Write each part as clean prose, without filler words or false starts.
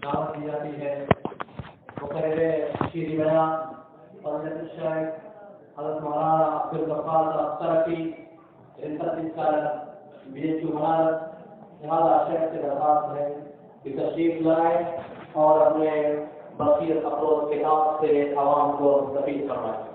دعوت دی جاتی ہے. مقرر شیریں بیان فضیلت الشیخ حضرت مولانا عبدالغفار السرفی ان 36 سال BHU منارت لہٰذا شیخ سے درخواست ہے کہ تشریف لائیں اور اپنے بصیر افروز کتاب سے عوام کو مستفید فرمائیں.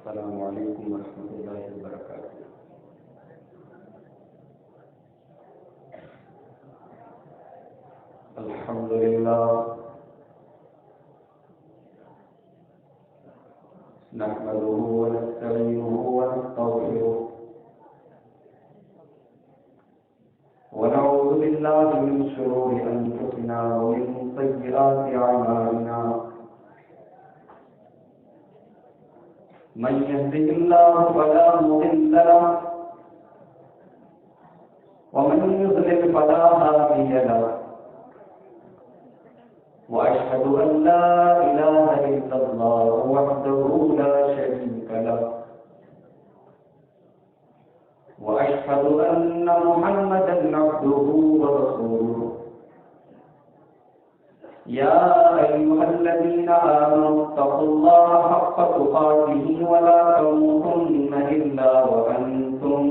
السلام علیکم ورحمۃ اللہ وبرکاتہ. الحمد للہ نحمده ونستعینه ونستغفره ونعوذ بالله من شرور انفسنا ومن سیئات اعمالنا. من يهده الله فلا مضل له ومن يضلل فلا هادي له وأشهد أن لا إله إلا الله وحده لا شريك له وأشهد أن محمدا عبده ورسوله. يا أيها الذين آمنوا اتقوا الله حق تقاته ولا تموتن إلا وأنتم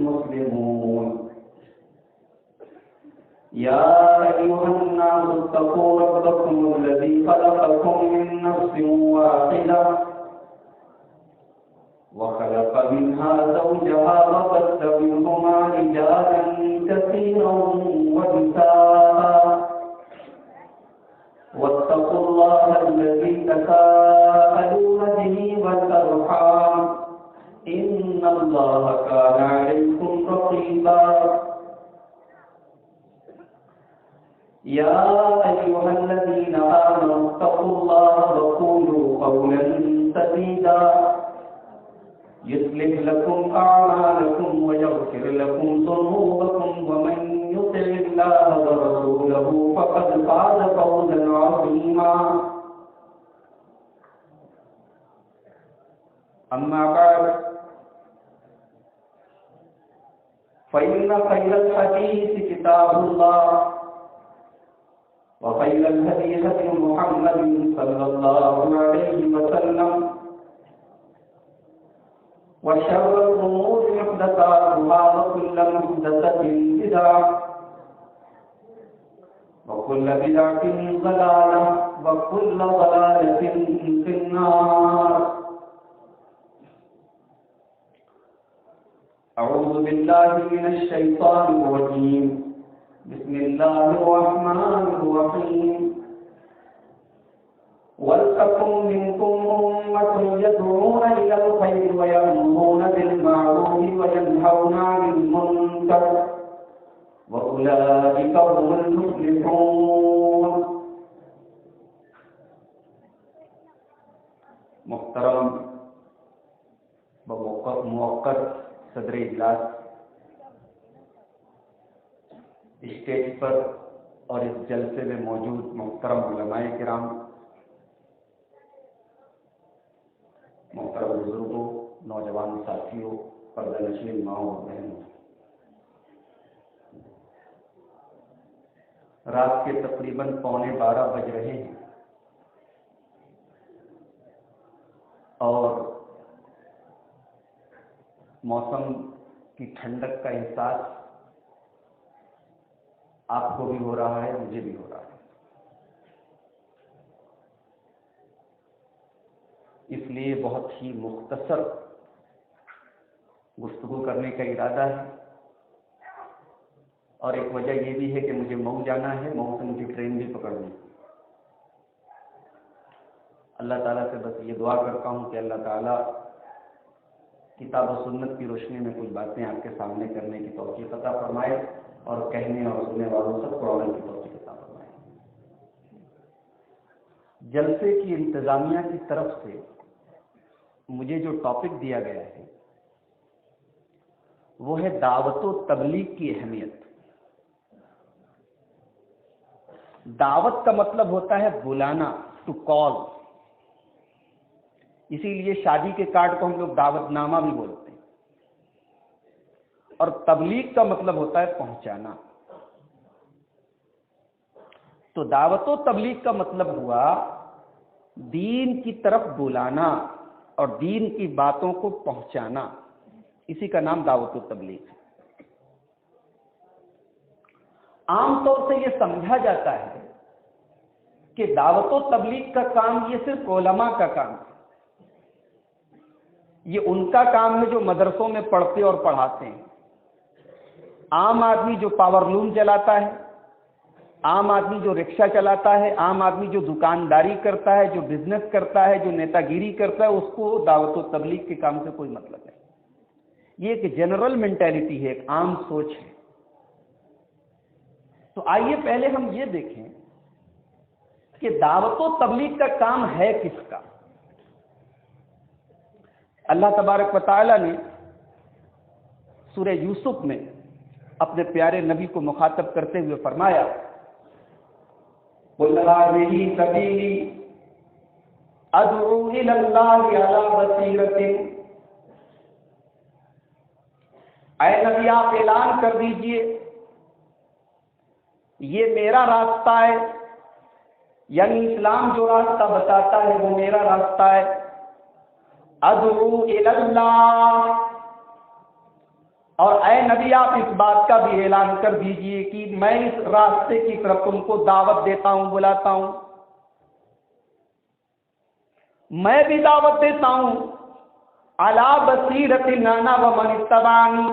مسلمون. يا أيها الناس اتقوا ربكم الذي خلقكم من نفس واحدة وخلق منها زوجها وبث منهما رجالا كثيرا ونساء واتقوا الله الذي تساءلون به والأرحام إن الله كان عليكم رقيبا. يا أيها الذين آمنوا اتقوا الله وقولوا قولا سديدا يصلح لكم أعمالكم ويغفر لكم ذنوبكم ومن يطع الله ورسوله فقد فاز فوزا عظيما. أما بعد فإن خير الحديث كتاب الله وخير الهدي هدي محمد صلى الله عليه وسلم وشر الأمور محدثاتها وكل محدثة بدعة وكل بدعة ضلالة وكل ضلالة في النار. أعوذ بالله من الشيطان الرجيم. بسم الله الرحمن الرحيم. وَلْتَكُنْ مِنْكُمْ أُمَّةٌ يَدْعُونَ إِلَى الْخَيْرِ وَيَأْمُرُونَ بِالْمَعْرُوفِ وَيَنْهَوْنَ عَنِ الْمُنكَرِ وَأُولَئِكَ هُمُ الْمُفْلِحُونَ. محترم موقر صدر اجلاس، اسٹیج پر اور اس جلسے میں موجود محترم علماء کرام، محترم بزرگوں، نوجوان ساتھیوں، پردہ نشین ماؤں اور بہنوں، رات کے تقریباً 11:15 بج رہے ہیں اور موسم کی ٹھنڈک کا احساس آپ کو بھی ہو رہا ہے، مجھے بھی ہو رہا ہے. اس لیے بہت ہی مختصر گفتگو کرنے کا ارادہ ہے. اور ایک وجہ یہ بھی ہے کہ مجھے مئو جانا ہے، مئو سے مجھے ٹرین بھی پکڑنی ہے. اللہ تعالیٰ سے بس یہ دعا کرتا ہوں کہ اللہ تعالیٰ کتاب و سنت کی روشنی میں کچھ باتیں آپ کے سامنے کرنے کی توفیق عطا فرمائے اور کہنے اور سننے والوں سب کو عمل کی توفیق عطا فرمائے. جلسے کی انتظامیہ کی طرف سے مجھے جو ٹاپک دیا گیا ہے وہ ہے دعوت و تبلیغ کی اہمیت۔ دعوت کا مطلب ہوتا ہے بلانا، ٹو کال، اسی لیے شادی کے کارڈ کو ہم لوگ دعوت نامہ بھی بولتے ہیں۔ اور تبلیغ کا مطلب ہوتا ہے پہنچانا۔ تو دعوت و تبلیغ کا مطلب ہوا دین کی طرف بلانا اور دین کی باتوں کو پہنچانا، اسی کا نام دعوت و تبلیغ ہے۔ عام طور سے یہ سمجھا جاتا ہے کہ دعوت و تبلیغ کا کام یہ صرف علماء کا کام ہے، یہ ان کا کام ہے جو مدرسوں میں پڑھتے اور پڑھاتے ہیں۔ عام آدمی جو پاور لوم چلاتا ہے، عام آدمی جو رکشہ چلاتا ہے، عام آدمی جو دکانداری کرتا ہے، جو بزنس کرتا ہے، جو نیتا گیری کرتا ہے، اس کو دعوت و تبلیغ کے کام سے کوئی مطلب نہیں۔ یہ ایک جنرل مینٹیلٹی ہے، ایک عام سوچ ہے۔ تو آئیے پہلے ہم یہ دیکھیں کہ دعوت و تبلیغ کا کام ہے کس کا۔ اللہ تبارک و تعالی نے سورہ یوسف میں اپنے پیارے نبی کو مخاطب کرتے ہوئے فرمایا، قُلْ هَٰذِهِ سَبِيلِي أَدْعُو إِلَى اللَّهِ عَلَىٰ بَصِيرَةٍ۔ اے نبی آپ اعلان کر دیجئے یہ میرا راستہ ہے، یعنی اسلام جو راستہ بتاتا ہے وہ میرا راستہ ہے۔ ادعو الی اللہ، اور اے نبی آپ اس بات کا بھی اعلان کر دیجئے کہ میں اس راستے کی طرف تم کو دعوت دیتا ہوں، بلاتا ہوں۔ میں بھی دعوت دیتا ہوں علی بصیرۃ انا ومن اتبعنی،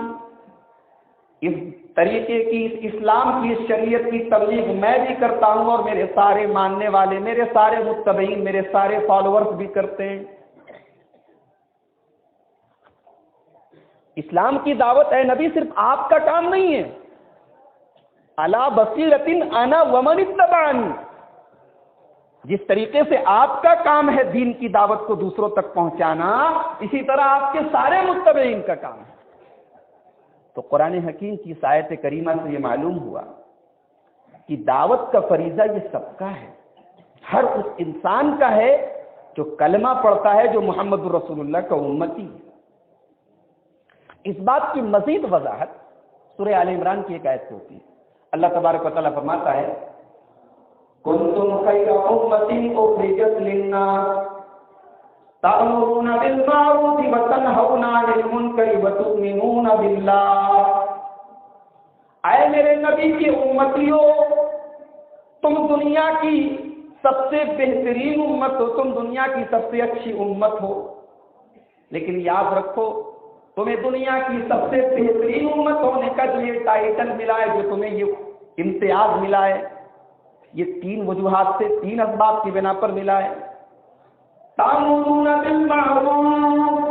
اس طریقے کی، اس اسلام کی، اس شریعت کی تبلیغ میں بھی کرتا ہوں اور میرے سارے ماننے والے، میرے سارے متبعین، میرے سارے فالوورز بھی کرتے ہیں۔ اسلام کی دعوت اے نبی صرف آپ کا کام نہیں ہے، علی بصیرۃ انا ومن اتبعنی، جس طریقے سے آپ کا کام ہے دین کی دعوت کو دوسروں تک پہنچانا، اسی طرح آپ کے سارے متبعین کا کام ہے۔ تو قرآن حکیم کی اس آیت کریمہ سے یہ معلوم ہوا کہ دعوت کا فریضہ یہ سب کا ہے، ہر اس انسان کا ہے جو کلمہ پڑھتا ہے، جو محمد رسول اللہ کا امتی ہے۔ اس بات کی مزید وضاحت سورہ آل عمران کی ایک آیت سے ہوتی ہے۔ اللہ تبارک و تعالیٰ فرماتا ہے، کنتم خیر امۃ اخرجت للناس تأمرون بالمعروف وتنہون عن المنکر وتؤمنون باللہ۔ اے میرے نبی کی امتیوں، تم دنیا کی سب سے بہترین امت ہو، تم دنیا کی سب سے اچھی امت ہو، لیکن یاد رکھو تمہیں دنیا کی سب سے بہترین امت ہونے کا جو یہ ٹائٹل ملا ہے، جو تمہیں یہ امتیاز ملا ہے، یہ تین وجوہات سے، تین اسباب کی بنا پر ملا ہے۔ تأمرون بالمعروف،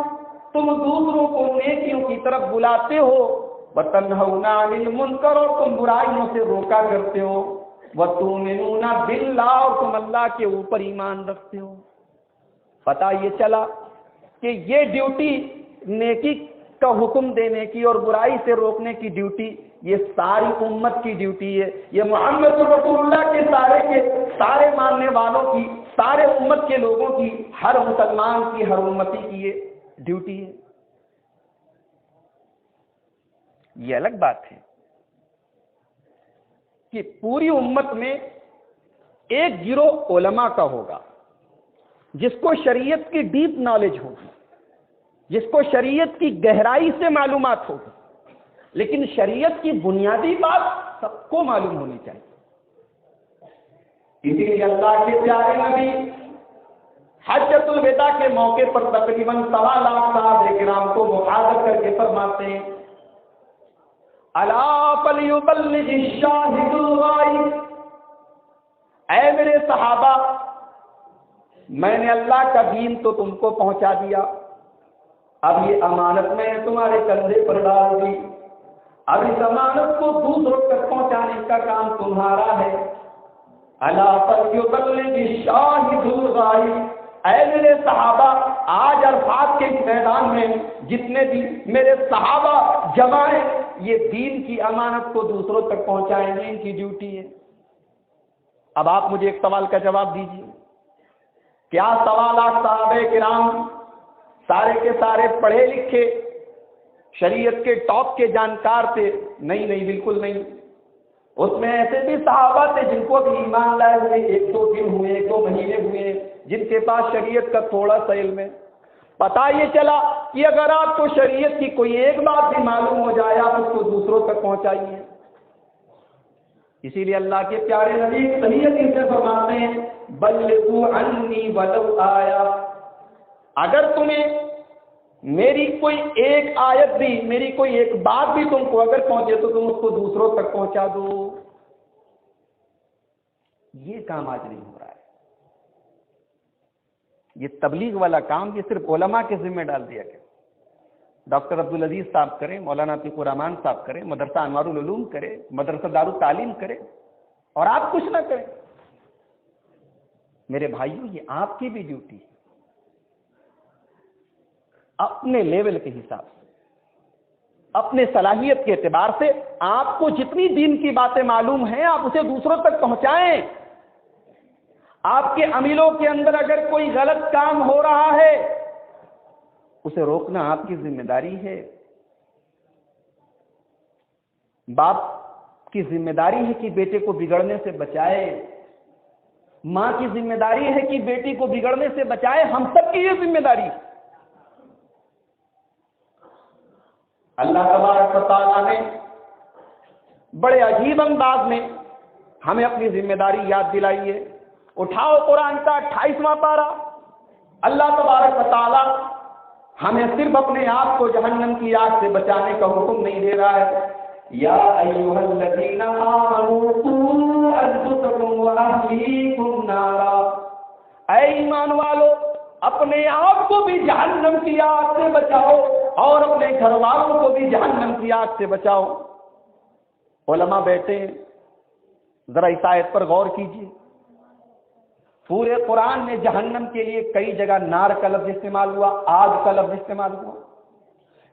تم دوسروں کو نیکیوں کی طرف بلاتے ہو، وتنہون عن المنکر، اور تم برائیوں سے روکا کرتے ہو، وتؤمنون باللہ، اور تم اللہ کے اوپر ایمان رکھتے ہو۔ پتہ یہ چلا کہ یہ ڈیوٹی، نیکی کا حکم دینے کی اور برائی سے روکنے کی ڈیوٹی، یہ ساری امت کی ڈیوٹی ہے۔ یہ محمد رسول اللہ کے سارے ماننے والوں کی، سارے امت کے لوگوں کی، ہر مسلمان کی، ہر امتی کی یہ ڈیوٹی ہے۔ یہ الگ بات ہے کہ پوری امت میں ایک گروہ علماء کا ہوگا جس کو شریعت کی ڈیپ نالج ہوگی، جس کو شریعت کی گہرائی سے معلومات ہوگی، لیکن شریعت کی بنیادی بات سب کو معلوم ہونی چاہیے۔ اسی لیے اللہ کے پیارے نبی حجۃ الوداع کے موقع پر تقریباً 1.25 لاکھ صحابہ کرام کو مخاطب کر کے فرماتے ہیں، الا فلیبلغ الشاہد الغائب، اے میرے صحابہ، میں نے اللہ کا دین تو تم کو پہنچا دیا، اب یہ امانت میں نے تمہارے کندھے پر ڈال دی، اب اس امانت کو دوسروں تک پہنچانے کا کام تمہارا ہے۔ الا فلیبلغ الشاہد الغائب، اے میرے صحابہ، آج عرفات کے اس میدان میں جتنے بھی میرے صحابہ جمع ہیں، یہ دین کی امانت کو دوسروں تک پہنچائیں گے، ان کی ڈیوٹی ہے۔ اب آپ مجھے ایک سوال کا جواب دیجیے، کیا سوالات صحابہ کرام سارے کے سارے پڑھے لکھے شریعت کے ٹاپ کے جانکار تھے؟ نہیں نہیں، بالکل نہیں۔ اس میں ایسے بھی صحابہ تھے جن کو بھی ایمان لائے ہوئے 1-2 دن ہوئے، 1-2 مہینے ہوئے، جن کے پاس شریعت کا تھوڑا سا علم ہے۔ پتہ یہ چلا کہ اگر آپ کو شریعت کی کوئی ایک بات بھی معلوم ہو جائے، آپ اس کو دوسروں تک پہنچائیے۔ اسی لیے اللہ کے پیارے نبی صحیح حدیث سے فرماتے ہیں، بلغوا عنی ولو آیا، اگر تمہیں میری کوئی ایک آیت بھی، میری کوئی ایک بات بھی تم کو اگر پہنچے تو تم اس کو دوسروں تک پہنچا دو۔ یہ کام آج نہیں ہو رہا ہے۔ یہ تبلیغ والا کام یہ صرف علماء کے ذمہ ڈال دیا گیا۔ ڈاکٹر عبدالعزیز صاحب کریں، مولانا عتیق الرحمان صاحب کریں، مدرسہ انوار العلوم کریں، مدرسہ دارالتعلیم کریں، اور آپ کچھ نہ کریں۔ میرے بھائیوں، یہ آپ کی بھی ڈیوٹی ہے، اپنے لیول کے حساب سے، اپنے صلاحیت کے اعتبار سے آپ کو جتنی دین کی باتیں معلوم ہیں آپ اسے دوسروں تک پہنچائیں۔ آپ کے عملوں کے اندر اگر کوئی غلط کام ہو رہا ہے اسے روکنا آپ کی ذمہ داری ہے۔ باپ کی ذمہ داری ہے کہ بیٹے کو بگڑنے سے بچائے، ماں کی ذمہ داری ہے کہ بیٹی کو بگڑنے سے بچائے، ہم سب کی یہ ذمہ داری ہے۔ اللہ تبارک و تعالیٰ نے بڑے عجیب انداز میں ہمیں اپنی ذمہ داری یاد دلائی ہے۔ اٹھاؤ قرآن کا 28واں پارہ۔ اللہ تبارک و تعالیٰ ہمیں صرف اپنے آپ کو جہنم کی آگ سے بچانے کا حکم نہیں دے رہا ہے۔ یا ایھا الذین آمنوا قوا انفسکم واہلیکم نارا، اے ایمان والو اپنے آپ کو بھی جہنم کی آگ سے بچاؤ اور اپنے گھر والوں کو بھی جہنم کی آگ سے بچاؤ۔ علماء بیٹھے ہیں، ذرا اس آیت پر غور کیجیے۔ پورے قرآن میں جہنم کے لیے کئی جگہ نار کا لفظ استعمال ہوا، آگ کا لفظ استعمال ہوا۔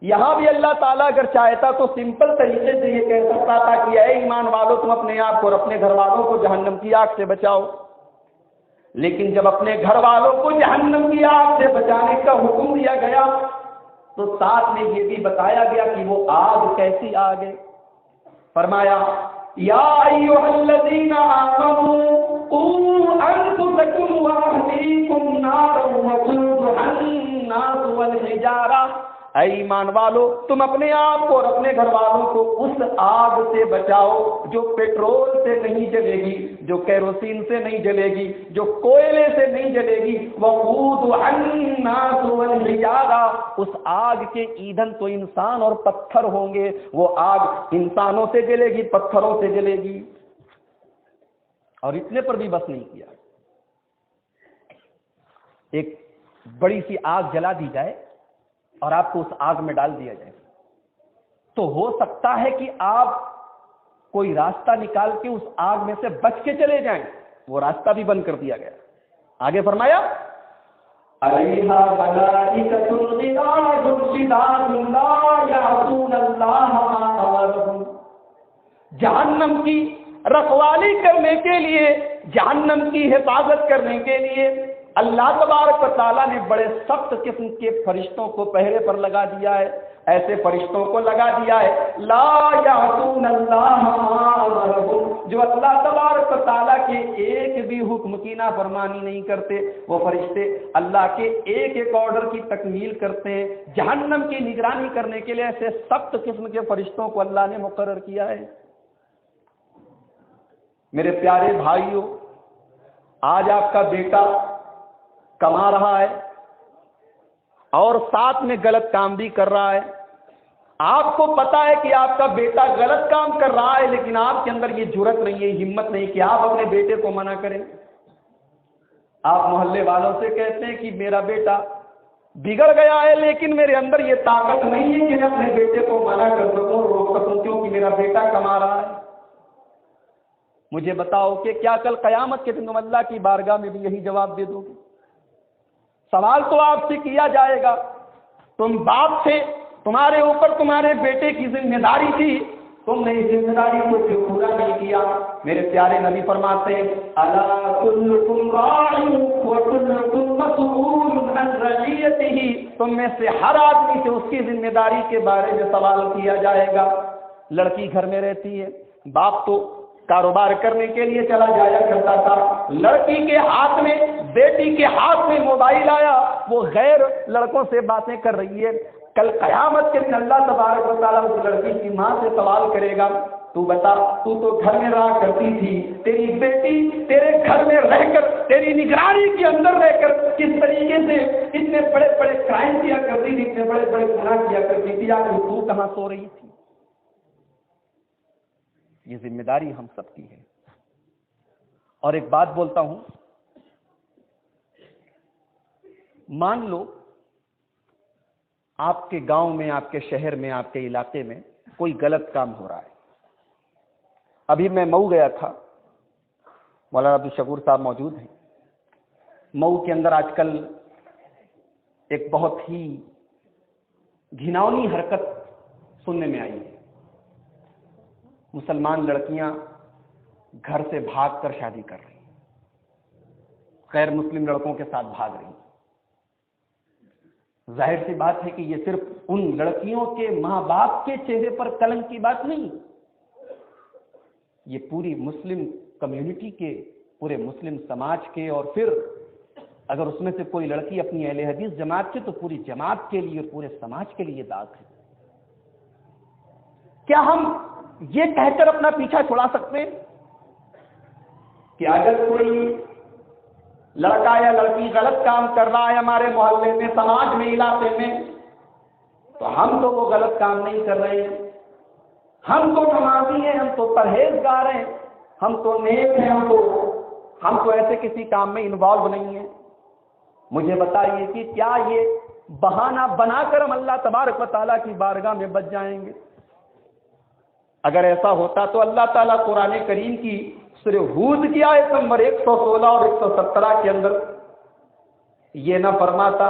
یہاں بھی اللہ تعالیٰ اگر چاہتا تو سمپل طریقے سے یہ کہہ سکتا تھا کہ اے ایمان والو تم اپنے آپ کو اور اپنے گھر والوں کو جہنم کی آگ سے بچاؤ، لیکن جب اپنے گھر والوں کو جہنم کی آگ سے بچانے کا حکم دیا گیا تو ساتھ میں یہ بھی بتایا گیا کہ وہ آگ کیسی آگ ہے۔ فرمایا یا ایھا الذین آمنوا قوا انفسکم واہلیکم نارا وقودھا الناس والحجارہ، اے ایمان والو تم اپنے آپ کو اور اپنے گھر والوں کو اس آگ سے بچاؤ جو پیٹرول سے نہیں جلے گی، جو کیروسین سے نہیں جلے گی، جو کوئلے سے نہیں جلے گی۔ وقودھا الناس والحجارہ، اس آگ کے ایندھن تو انسان اور پتھر ہوں گے، وہ آگ انسانوں سے جلے گی، پتھروں سے جلے گی۔ اور اتنے پر بھی بس نہیں کیا، ایک بڑی سی آگ جلا دی جائے اور آپ کو اس آگ میں ڈال دیا جائے تو ہو سکتا ہے کہ آپ کوئی راستہ نکال کے اس آگ میں سے بچ کے چلے جائیں، وہ راستہ بھی بند کر دیا گیا۔ آگے فرمایا علیہا ملائکۃ غلاظ شداد لا یعصون اللہ ما امرہم، جہنم کی رکھوالی کرنے کے لیے، جہنم کی حفاظت کرنے کے لیے اللہ تبارک و تعالیٰ نے بڑے سخت قسم کے فرشتوں کو پہرے پر لگا دیا ہے، ایسے فرشتوں کو لگا دیا ہے لا یعصون اللہ ما امرہم، جو اللہ تبارک و تعالیٰ کے ایک بھی حکم کی نافرمانی نہیں کرتے۔ وہ فرشتے اللہ کے ایک ایک آرڈر کی تکمیل کرتے ہیں۔ جہنم کی نگرانی کرنے کے لیے ایسے سخت قسم کے فرشتوں کو اللہ نے مقرر کیا ہے۔ میرے پیارے بھائیوں، آج آپ کا بیٹا کما رہا ہے اور ساتھ میں غلط کام بھی کر رہا ہے۔ آپ کو پتا ہے کہ آپ کا بیٹا غلط کام کر رہا ہے، لیکن آپ کے اندر یہ جرأت نہیں ہے، ہمت نہیں کہ آپ اپنے بیٹے کو منع کریں۔ آپ محلے والوں سے کہتے ہیں کہ میرا بیٹا بگڑ گیا ہے، لیکن میرے اندر یہ طاقت نہیں ہے کہ میں اپنے بیٹے کو منع کر سکوں، روک سکوں، کیونکہ میرا بیٹا کما رہا ہے۔ مجھے بتاؤ کہ کیا کل قیامت کے دن تم اللہ کی بارگاہ میں بھی یہی جواب دے دو گے؟ سوال تو آپ سے کیا جائے گا. تم باپ تھے, تمہارے اوپر تمہارے بیٹے کی ذمہ داری تھی, تم نے اس ذمہ داری کو کیوں پورا نہیں کیا؟ میرے پیارے نبی فرماتے ہیں الا کلکم راع و کلکم مسئول عن رعیتہ, تم میں سے ہر آدمی سے اس کی ذمہ داری کے بارے میں سوال کیا جائے گا. لڑکی گھر میں رہتی ہے, باپ تو کاروبار کرنے کے لیے چلا جایا کرتا تھا, لڑکی کے ہاتھ میں, بیٹی کے ہاتھ میں موبائل آیا, وہ غیر لڑکوں سے باتیں کر رہی ہے. کل قیامت کے دن اللہ تبارک و تعالیٰ اس لڑکی کی ماں سے سوال کرے گا, تو بتا, تو گھر میں رہا کرتی تھی, تیری بیٹی تیرے گھر میں رہ کر, تیری نگرانی کے اندر رہ کر کس طریقے سے اتنے بڑے بڑے کرائم کیا کرتی تھی, اتنے بڑے بڑے گناہ کیا کرتی تھی, آخر تو کہاں سو رہی تھی؟ یہ ذمہ داری ہم سب کی ہے. اور ایک بات بولتا ہوں, مان لو آپ کے گاؤں میں, آپ کے شہر میں, آپ کے علاقے میں کوئی غلط کام ہو رہا ہے. ابھی میں مئو گیا تھا, مولانا عبدالشکور صاحب موجود ہیں. مئو کے اندر آج کل ایک بہت ہی گھناؤنی حرکت سننے میں آئی ہے. مسلمان لڑکیاں گھر سے بھاگ کر شادی کر رہی ہیں, غیر مسلم لڑکوں کے ساتھ بھاگ رہی ہیں. ظاہر سی بات ہے کہ یہ صرف ان لڑکیوں کے ماں باپ کے چہرے پر کلنک کی بات نہیں, یہ پوری مسلم کمیونٹی کے, پورے مسلم سماج کے, اور پھر اگر اس میں سے کوئی لڑکی اپنی اہل حدیث جماعت کے, تو پوری جماعت کے لیے, پورے سماج کے لیے داغ ہے. کیا ہم یہ کہہ کر اپنا پیچھا چھڑا سکتے ہیں کہ اگر کوئی لڑکا یا لڑکی غلط کام کر رہا ہے ہمارے محلے میں, سماج میں, علاقے میں, تو ہم تو وہ غلط کام نہیں کر رہے, ہم تو نمازی ہیں, ہم تو پرہیزگار ہیں, ہم تو نیک ہیں, ہم تو ایسے کسی کام میں انوالو نہیں ہیں. مجھے بتائیے کہ کیا یہ بہانہ بنا کر ہم اللہ تبارک و تعالیٰ کی بارگاہ میں بچ جائیں گے؟ اگر ایسا ہوتا تو اللہ تعالیٰ قرآن کریم کی سورہ ہود کی آیت نمبر 116 اور 117 کے اندر یہ نہ فرماتا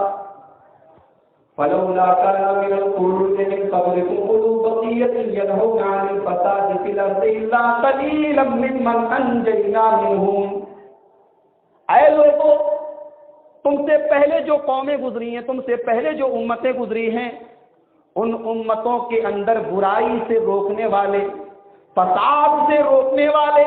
فَلَوْلَا كَانَ مِنَ الْقُرُونِ مِن قَبْلِكُمْ أُولُو بَقِيَّةٍ يَنْهَوْنَ عَنِ الْفَسَادِ فِي الْأَرْضِ إِلَّا قَلِيلًا مِّمَّنْ أَنْجَيْنَا مِنْهُمْ. اے لوگوں, تم سے پہلے جو قومیں گزری ہیں, تم سے پہلے جو امتیں گزری ہیں, ان امتوں کے اندر برائی سے روکنے والے, فساد سے روکنے والے,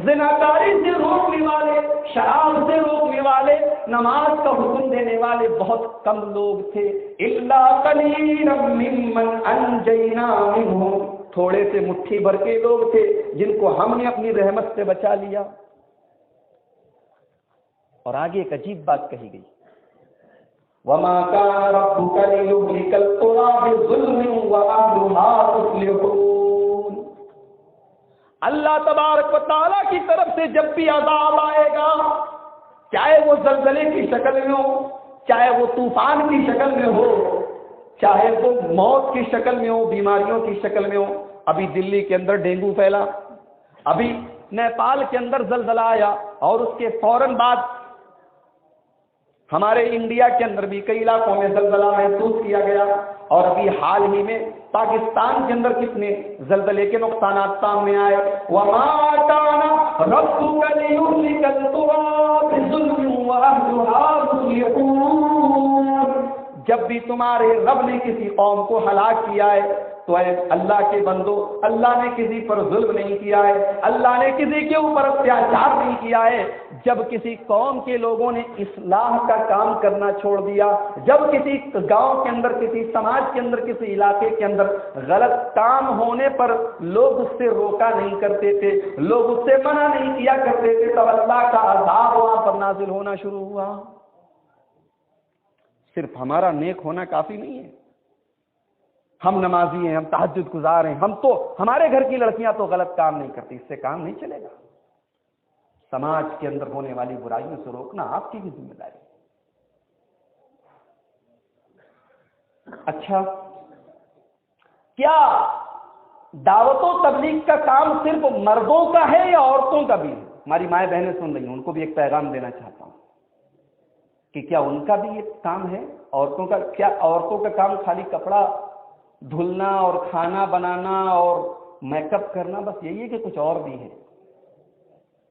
زناکاری سے روکنے والے, شراب سے روکنے والے, نماز کا حکم دینے والے بہت کم لوگ تھے. الا قلیلا ممن انجینا منہم, تھوڑے سے مٹھی بھر کے لوگ تھے جن کو ہم نے اپنی رحمت سے بچا لیا. اور آگے ایک عجیب بات کہی گئی, وما كان ربك ليهلك القرى بظلم واهلها مصلحون. اللہ تبارک و تعالیٰ کی طرف سے جب بھی عذاب آئے گا, چاہے وہ زلزلے کی شکل میں ہو, چاہے وہ طوفان کی شکل میں ہو, چاہے وہ موت کی شکل میں ہو, بیماریوں کی شکل میں ہو. ابھی دلی کے اندر ڈینگو پھیلا, ابھی نیپال کے اندر زلزلہ آیا, اور اس کے فوراً بعد ہمارے انڈیا کے اندر بھی کئی علاقوں میں زلزلہ محسوس کیا گیا. اور ابھی حال ہی میں پاکستان کے اندر کتنے زلزلے کے نقصانات سامنے آئے. وَمَا كَانَ رَبُّكَ لِيُهْلِكَ الْقُرَىٰ بِظُلْمٍ وَأَهْلُهَا مُصْلِحُونَ. جب بھی تمہارے رب نے کسی قوم کو ہلاک کیا ہے تو اے اللہ کے بندو, اللہ نے کسی پر ظلم نہیں کیا ہے, اللہ نے کسی کے اوپر اتیاچار نہیں کیا ہے. جب کسی قوم کے لوگوں نے اصلاح کا کام کرنا چھوڑ دیا, جب کسی گاؤں کے اندر, کسی سماج کے اندر, کسی علاقے کے اندر غلط کام ہونے پر لوگ اس سے روکا نہیں کرتے تھے, لوگ اس سے منع نہیں کیا کرتے تھے, تب اللہ کا عذاب وہاں پر نازل ہونا شروع ہوا. صرف ہمارا نیک ہونا کافی نہیں ہے, ہم نمازی ہیں, ہم تہجد گزار ہیں, ہم تو, ہمارے گھر کی لڑکیاں تو غلط کام نہیں کرتی, اس سے کام نہیں چلے گا. سماج کے اندر ہونے والی برائیوں سے روکنا آپ کی بھی ذمہ داری. اچھا, کیا دعوت و تبلیغ کا کام صرف مردوں کا ہے یا عورتوں کا بھی ہے؟ ہماری مائیں بہنیں سن رہی ہیں, ان کو بھی ایک پیغام دینا چاہتا ہوں. کہ کیا ان کا بھی یہ کام ہے؟ عورتوں کا کام خالی کپڑا دھلنا اور کھانا بنانا اور میک اپ کرنا بس یہی ہے کہ کچھ اور بھی ہے؟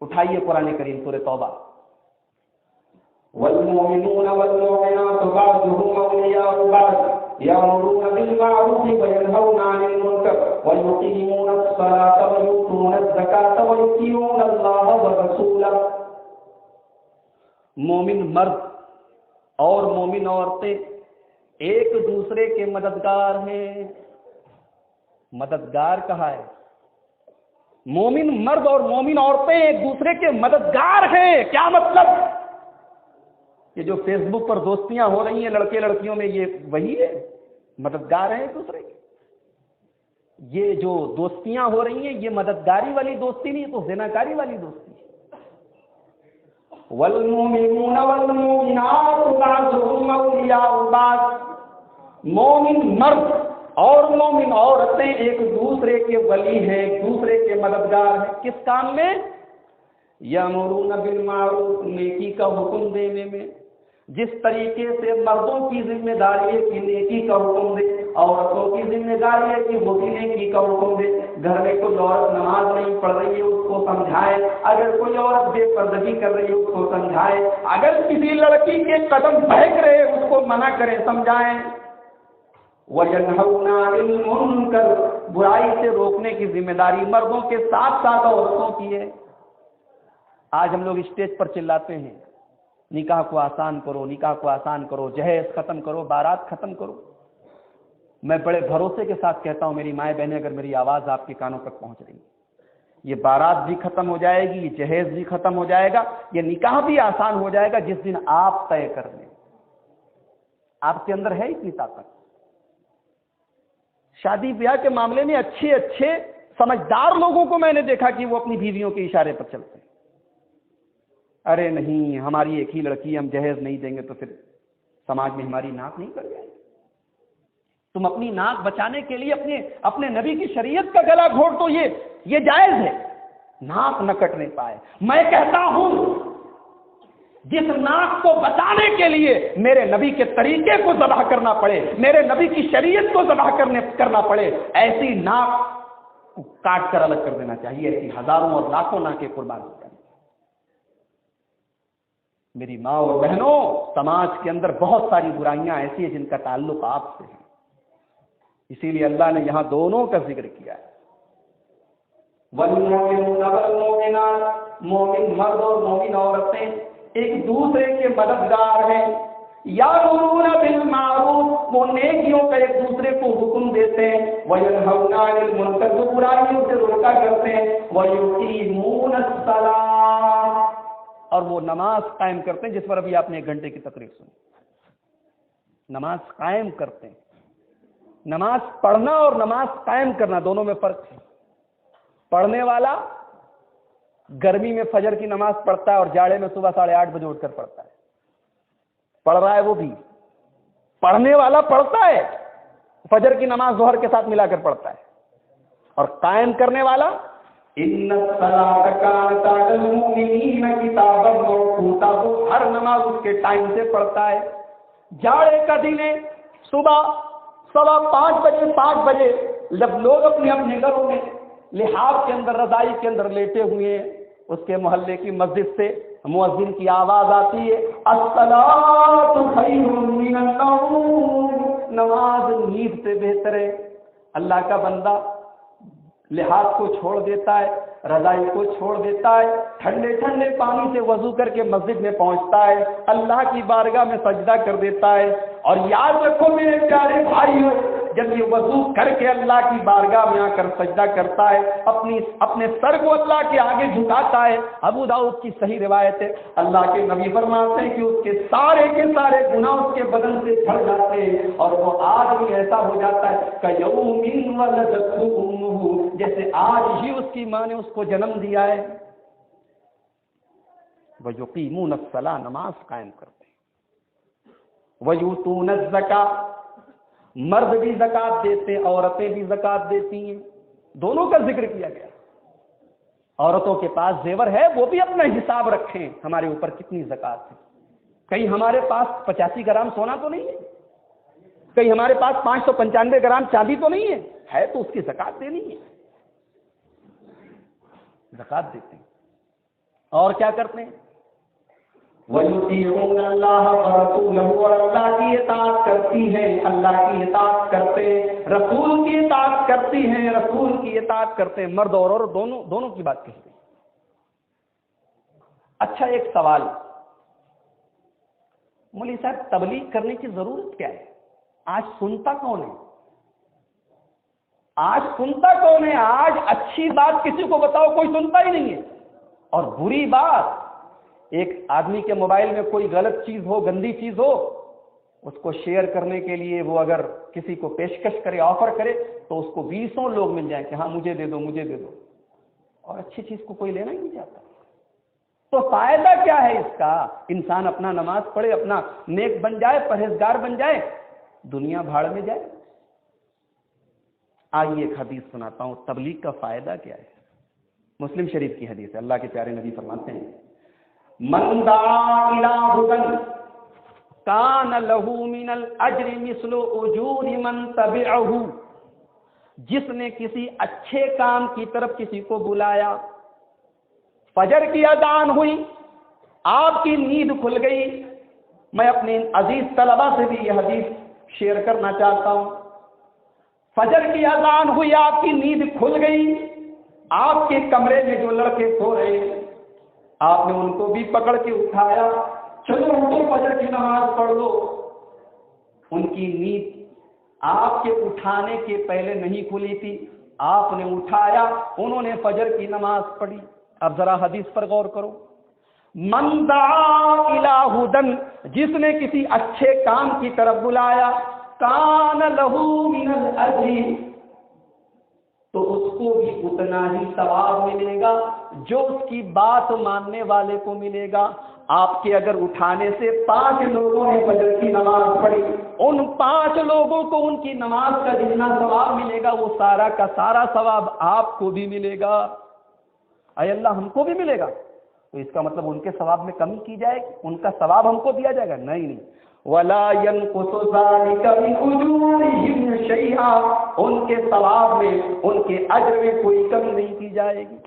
اٹھائیے قرآن کریم سورہ توبہ. والمؤمنون والمؤمنات بعضهم أولياء بعض يأمرون بالمعروف وينهون عن المنكر ويقيمون الصلاة ويؤتون الزكاة ويطيعون الله ورسوله. مومن مرد اور مومن عورتیں ایک دوسرے کے مددگار ہیں. مددگار کہا ہے. مومن مرد اور مومن عورتیں ایک دوسرے کے مددگار ہیں. کیا مطلب؟ یہ جو فیس بک پر دوستیاں ہو رہی ہیں لڑکے لڑکیوں میں، یہ وہی ہے؟ مددگار ہیں ایک دوسرے کے. یہ جو دوستیاں ہو رہی ہیں یہ مددگاری والی دوستی نہیں، تو زناکاری والی دوستی ہے. والمؤمنون والمؤمنات بعضهم اولیاء بعض. مومن مرد اور مومن عورتیں ایک دوسرے کے ولی ہیں، ایک دوسرے کے مددگار ہیں. کس کام میں؟ یامرون بالمعروف، نیکی کا حکم دینے میں. جس طریقے سے مردوں کی ذمہ داری ہے کہ نیکی کا حکم دے، عورتوں کی ذمہ داری ہے کہ وہ بھی نیکی کا حکم دے. گھر میں کوئی عورت نماز نہیں پڑھ رہی ہے اس کو سمجھائے، اگر کوئی عورت بے پردگی کر رہی ہے اس کو سمجھائے، اگر کسی لڑکی کے قدم بہک رہے اس کو منع کریں، سمجھائیں. وَيَنْهَوْنَ عَنِ الْمُنكَرِ، برائی سے روکنے کی ذمہ داری مردوں کے ساتھ ساتھ عورتوں کی ہے. آج ہم لوگ اسٹیج پر چلاتے ہیں نکاح کو آسان کرو، نکاح کو آسان کرو، جہیز ختم کرو، بارات ختم کرو. میں بڑے بھروسے کے ساتھ کہتا ہوں میری مائیں بہنیں، اگر میری آواز آپ کے کانوں تک پہنچ رہی ہے، یہ بارات بھی ختم ہو جائے گی، یہ جہیز بھی ختم ہو جائے گا، یہ نکاح بھی آسان ہو جائے گا جس دن آپ طے کر لیں. آپ کے اندر ہے اتنی طاقت. شادی بیاہ کے معاملے میں اچھے اچھے سمجھدار لوگوں کو میں نے دیکھا کہ وہ اپنی بیویوں کے اشارے پر چلتے ہیں. ارے نہیں، ہماری ایک ہی لڑکی، ہم جہیز نہیں دیں گے تو پھر سماج میں ہماری ناک نہیں کٹ جائے گی. تم اپنی ناک بچانے کے لیے اپنے نبی کی شریعت کا گلا گھونٹ تو یہ جائز ہے، ناک نہ کٹنے پائے. میں کہتا ہوں جس ناک کو بچانے کے لیے میرے نبی کے طریقے کو ذبح کرنا پڑے، میرے نبی کی شریعت کو ذبح کرنا پڑے، ایسی ناک کو کاٹ کر الگ کر دینا چاہیے. ایسی ہزاروں اور لاکھوں ناکیں قربان ہو جائیں. میری ماں اور بہنوں، سماج کے اندر بہت ساری برائیاں ایسی ہیں جن کا تعلق آپ سے ہے، اسی لیے اللہ نے یہاں دونوں کا ذکر کیا ہے. والمؤمنون والمؤمنات، مومن مرد اور مومن عورتیں ایک دوسرے کے مددگار ہیں. یامرون بالمعروف، وہ نیکیوں کا ایک دوسرے کو حکم دیتے ہیں. وینہون عن المنکر، وہ برائیوں سے روکا کرتے ہیں. ویقیمون الصلاۃ، اور وہ نماز قائم کرتے ہیں، جس پر ابھی آپ نے 1 گھنٹے کی تقریر سنی. نماز قائم کرتے ہیں. نماز پڑھنا اور نماز قائم کرنا دونوں میں فرق ہے. پڑھنے والا گرمی میں فجر کی نماز پڑھتا ہے اور جاڑے میں صبح 8:30 بجے اٹھ کر پڑھتا ہے. پڑھ رہا ہے وہ بھی. پڑھنے والا پڑھتا ہے، فجر کی نماز ظہر کے ساتھ ملا کر پڑھتا ہے. اور قائم کرنے والا ان الصلاۃ کانت علی المؤمنین کتابا موقوتا، وہ ہر نماز اس کے ٹائم سے پڑھتا ہے. جاڑے کا دن ہے، صبح 5:15 بجے 7 بجے جب لوگ اپنے گھروں میں لحاف کے اندر رضائی کے اندر لیٹے ہوئے ہیں، اس کے محلے کی مسجد سے مؤذن کی آواز آتی ہے الصلاۃ خیر من النوم، نماز نیند سے بہتر ہے. اللہ کا بندہ لحاظ کو چھوڑ دیتا ہے، رضائی کو چھوڑ دیتا ہے، ٹھنڈے ٹھنڈے پانی سے وضو کر کے مسجد میں پہنچتا ہے، اللہ کی بارگاہ میں سجدہ کر دیتا ہے. اور یاد رکھو میرے پیارے بھائیو، جب یہ وضو کر کے اللہ کی بارگاہ میں آ کر سجدہ کرتا ہے، اپنے سر کو اللہ کے آگے جھکاتا ہے. ابو داؤد کی صحیح روایت ہے، اللہ کے نبی فرماتے ہیں کہ اس کے سارے گناہ اس کے بدن سے جھڑ جاتے ہیں اور وہ آدمی ایسا ہو جاتا ہے کیوم ولدتہ امہ، جیسے آج ہی اس کی ماں نے اس کو جنم دیا ہے. وَيُقِيمُونَ الصَّلَاةَ، نماز قائم کرتے ہیں. وَيُؤْتُونَ الزَّكَاةَ، مرد بھی زکات دیتے ہیں، عورتیں بھی زکات دیتی ہیں. دونوں کا ذکر کیا گیا. عورتوں کے پاس زیور ہے، وہ بھی اپنا حساب رکھیں ہمارے اوپر کتنی زکات ہے. کہیں ہمارے پاس 85 گرام سونا تو نہیں ہے؟ کہیں ہمارے پاس 595 گرام چاندی تو نہیں ہے تو اس کی زکات دینی ہے، زکات دیتے ہیں۔ اور کیا کرتے ہیں؟ وَيُطِيعُونَ اللَّهَ وَرَسُولَهُ، اور اللہ کی اطاعت کرتی ہیں، اللہ کی اطاعت کرتے ہیں، رسول کی اطاعت کرتی ہیں، رسول کی اطاعت کرتے ہیں، مرد اور عورت دونوں کی بات کہتے ہیں۔ اچھا، ایک سوال، مولوی صاحب تبلیغ کرنے کی ضرورت کیا ہے؟ آج سنتا کون ہے؟ آج سنتا کون ہے؟ آج اچھی بات کسی کو بتاؤ کوئی سنتا ہی نہیں ہے، اور بری بات، ایک آدمی کے موبائل میں کوئی غلط چیز ہو، گندی چیز ہو، اس کو شیئر کرنے کے لیے وہ اگر کسی کو پیشکش کرے، آفر کرے، تو اس کو 20 لوگ مل جائیں کہ ہاں مجھے دے دو مجھے دے دو، اور اچھی چیز کو کوئی لینا ہی نہیں چاہتا۔ تو فائدہ کیا ہے اس کا؟ انسان اپنا نماز پڑھے، اپنا نیک بن جائے، پرہیزگار بن جائے، دنیا بھاڑ میں جائے۔ آئیے ایک حدیث سناتا ہوں، تبلیغ کا فائدہ کیا ہے۔ مسلم شریف کی حدیث ہے، اللہ کے پیارے نبی فرماتے ہیں، من دعا الى هدى کان له من الاجر مثل اجور من تبعه، جس نے کسی اچھے کام کی طرف کسی کو بلایا، فجر کی اذان ہوئی، آپ کی نیند کھل گئی۔ میں اپنے عزیز طلبہ سے بھی یہ حدیث شیئر کرنا چاہتا ہوں۔ فجر کی اذان ہوئی، آپ کی نیند کھل گئی، آپ کے کمرے میں جو لڑکے سو رہے ہیں، آپ نے ان کو بھی پکڑ کے اٹھایا، چلو اٹھو فجر کی نماز پڑھ لو۔ ان کی نیند آپ کے اٹھانے کے پہلے نہیں کھلی تھی، آپ نے اٹھایا، انہوں نے فجر کی نماز پڑھی۔ اب ذرا حدیث پر غور کرو، من دعا الی ہدی، جس نے کسی اچھے کام کی طرف بلایا، کان لہ من الاجر، تو اس کو بھی اتنا ہی ثواب ملے گا جو اس کی بات ماننے والے کو ملے گا۔ آپ کے اگر اٹھانے سے 5 لوگوں نے فجر کی نماز پڑھی، ان 5 لوگوں کو ان کی نماز کا جتنا ثواب ملے گا وہ سارا کا سارا ثواب آپ کو بھی ملے گا۔ اے اللہ، ہم کو بھی ملے گا، تو اس کا مطلب ان کے ثواب میں کمی کی جائے گی، ان کا ثواب ہم کو دیا جائے گا؟ نہیں، وَلَا يَنْقُصُ ذَلِكَ مِنْ أُجُورِهِمْ شَيْئًا، ان کے ثواب میں، ان کے اجر میں کوئی کمی نہیں کی جائے گی۔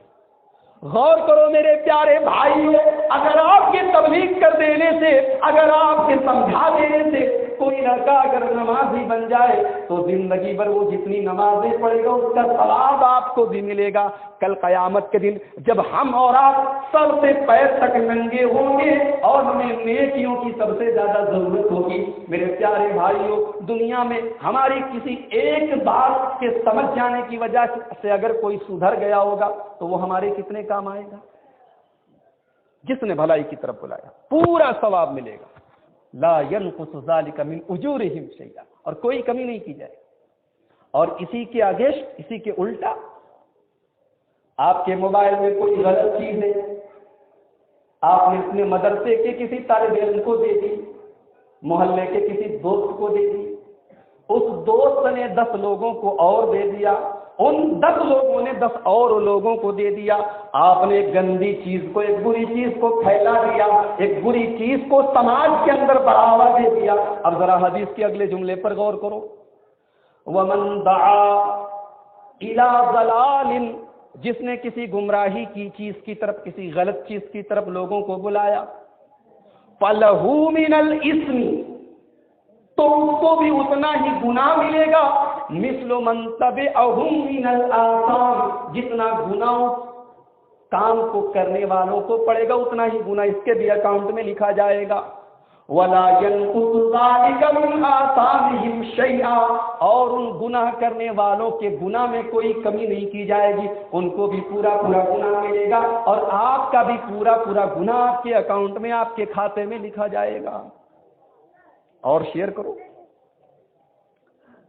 غور کرو میرے پیارے بھائیو، اگر آپ کے تبلیغ کر دینے سے، اگر آپ کے سمجھا دینے سے کوئی لڑکا اگر نمازی بن جائے تو زندگی بھر وہ جتنی نمازیں پڑھے گا اس کا ثواب آپ کو بھی ملے گا۔ کل قیامت کے دن جب ہم اور آپ سر سے پیر تک ننگے ہوں گے اور ہمیں نیکیوں کی سب سے زیادہ ضرورت ہوگی، میرے پیارے بھائیوں، دنیا میں ہماری کسی ایک بات کے سمجھ جانے کی وجہ سے اگر کوئی سدھر گیا ہوگا تو وہ ہمارے کتنے کام آئے گا؟ جس نے بھلائی کی طرف بلایا پورا ثواب ملے گا۔ لا ينقص ذلك من اجورهم شيئا، اور کوئی کمی نہیں کی جائے۔ اور اسی کے اگینسٹ، اسی کے الٹا، آپ کے موبائل میں کوئی غلط چیز ہے، آپ نے اپنے مدرسے کے کسی طالب علم کو دے دی، محلے کے کسی دوست کو دے دی، اس دوست نے 10 لوگوں کو اور دے دیا، ان 10 لوگوں نے 10 اور لوگوں کو دے دیا، آپ نے ایک گندی چیز کو، ایک بری چیز کو پھیلا دیا، ایک بری چیز کو سماج کے اندر بڑھاوا دے دیا۔ اب ذرا حدیث کے اگلے جملے پر غور کرو، وَمَن دَعَا إِلَى ضَلَالٍ، جس نے کسی گمراہی کی چیز کی طرف، کسی غلط چیز کی طرف لوگوں کو بلایا، فَلَهُ مِنَ الْإِثْمِ، تو اس کو بھی اتنا ہی گناہ ملے گا، مثل من تبعهم من الآثام، جتنا گناہ کام کو کرنے والوں کو پڑے گا اتنا ہی گناہ اس کے بھی اکاؤنٹ میں لکھا جائے گا۔ وَلَا يَنْقُصُ ذَلِكَ مِنْ آثَامِهِمْ شَيْئًا، اور ان گناہ کرنے والوں کے گناہ میں کوئی کمی نہیں کی جائے گی، ان کو بھی پورا پورا گناہ ملے گا، اور آپ کا بھی پورا پورا گناہ آپ کے اکاؤنٹ میں، آپ کے کھاتے میں لکھا جائے گا۔ اور شیئر کرو،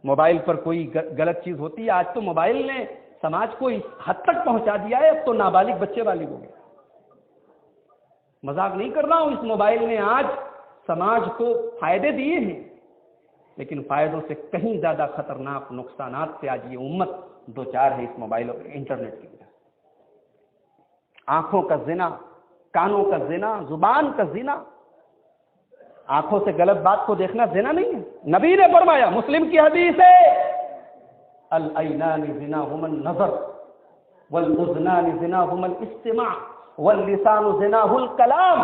موبائل پر کوئی غلط چیز ہوتی ہے، آج تو موبائل نے سماج کو اس حد تک پہنچا دیا ہے، اب تو نابالغ بچے والی ہو گئے۔ مذاق نہیں کر رہا ہوں، اس موبائل نے آج سماج کو فائدے دیے ہیں، لیکن فائدوں سے کہیں زیادہ خطرناک نقصانات سے آج یہ امت دو چار ہے اس موبائل اور انٹرنیٹ کی وجہ سے۔ آنکھوں کا زنا، کانوں کا زنا، زبان کا زنا، آنکھوں سے غلط بات کو دیکھنا زنا نہیں ہے. نبی نے فرمایا, مسلم کی حدیث ہے, العینان زناہما النظر والاذنان زناہما الاستماع واللسان زناہ الکلام.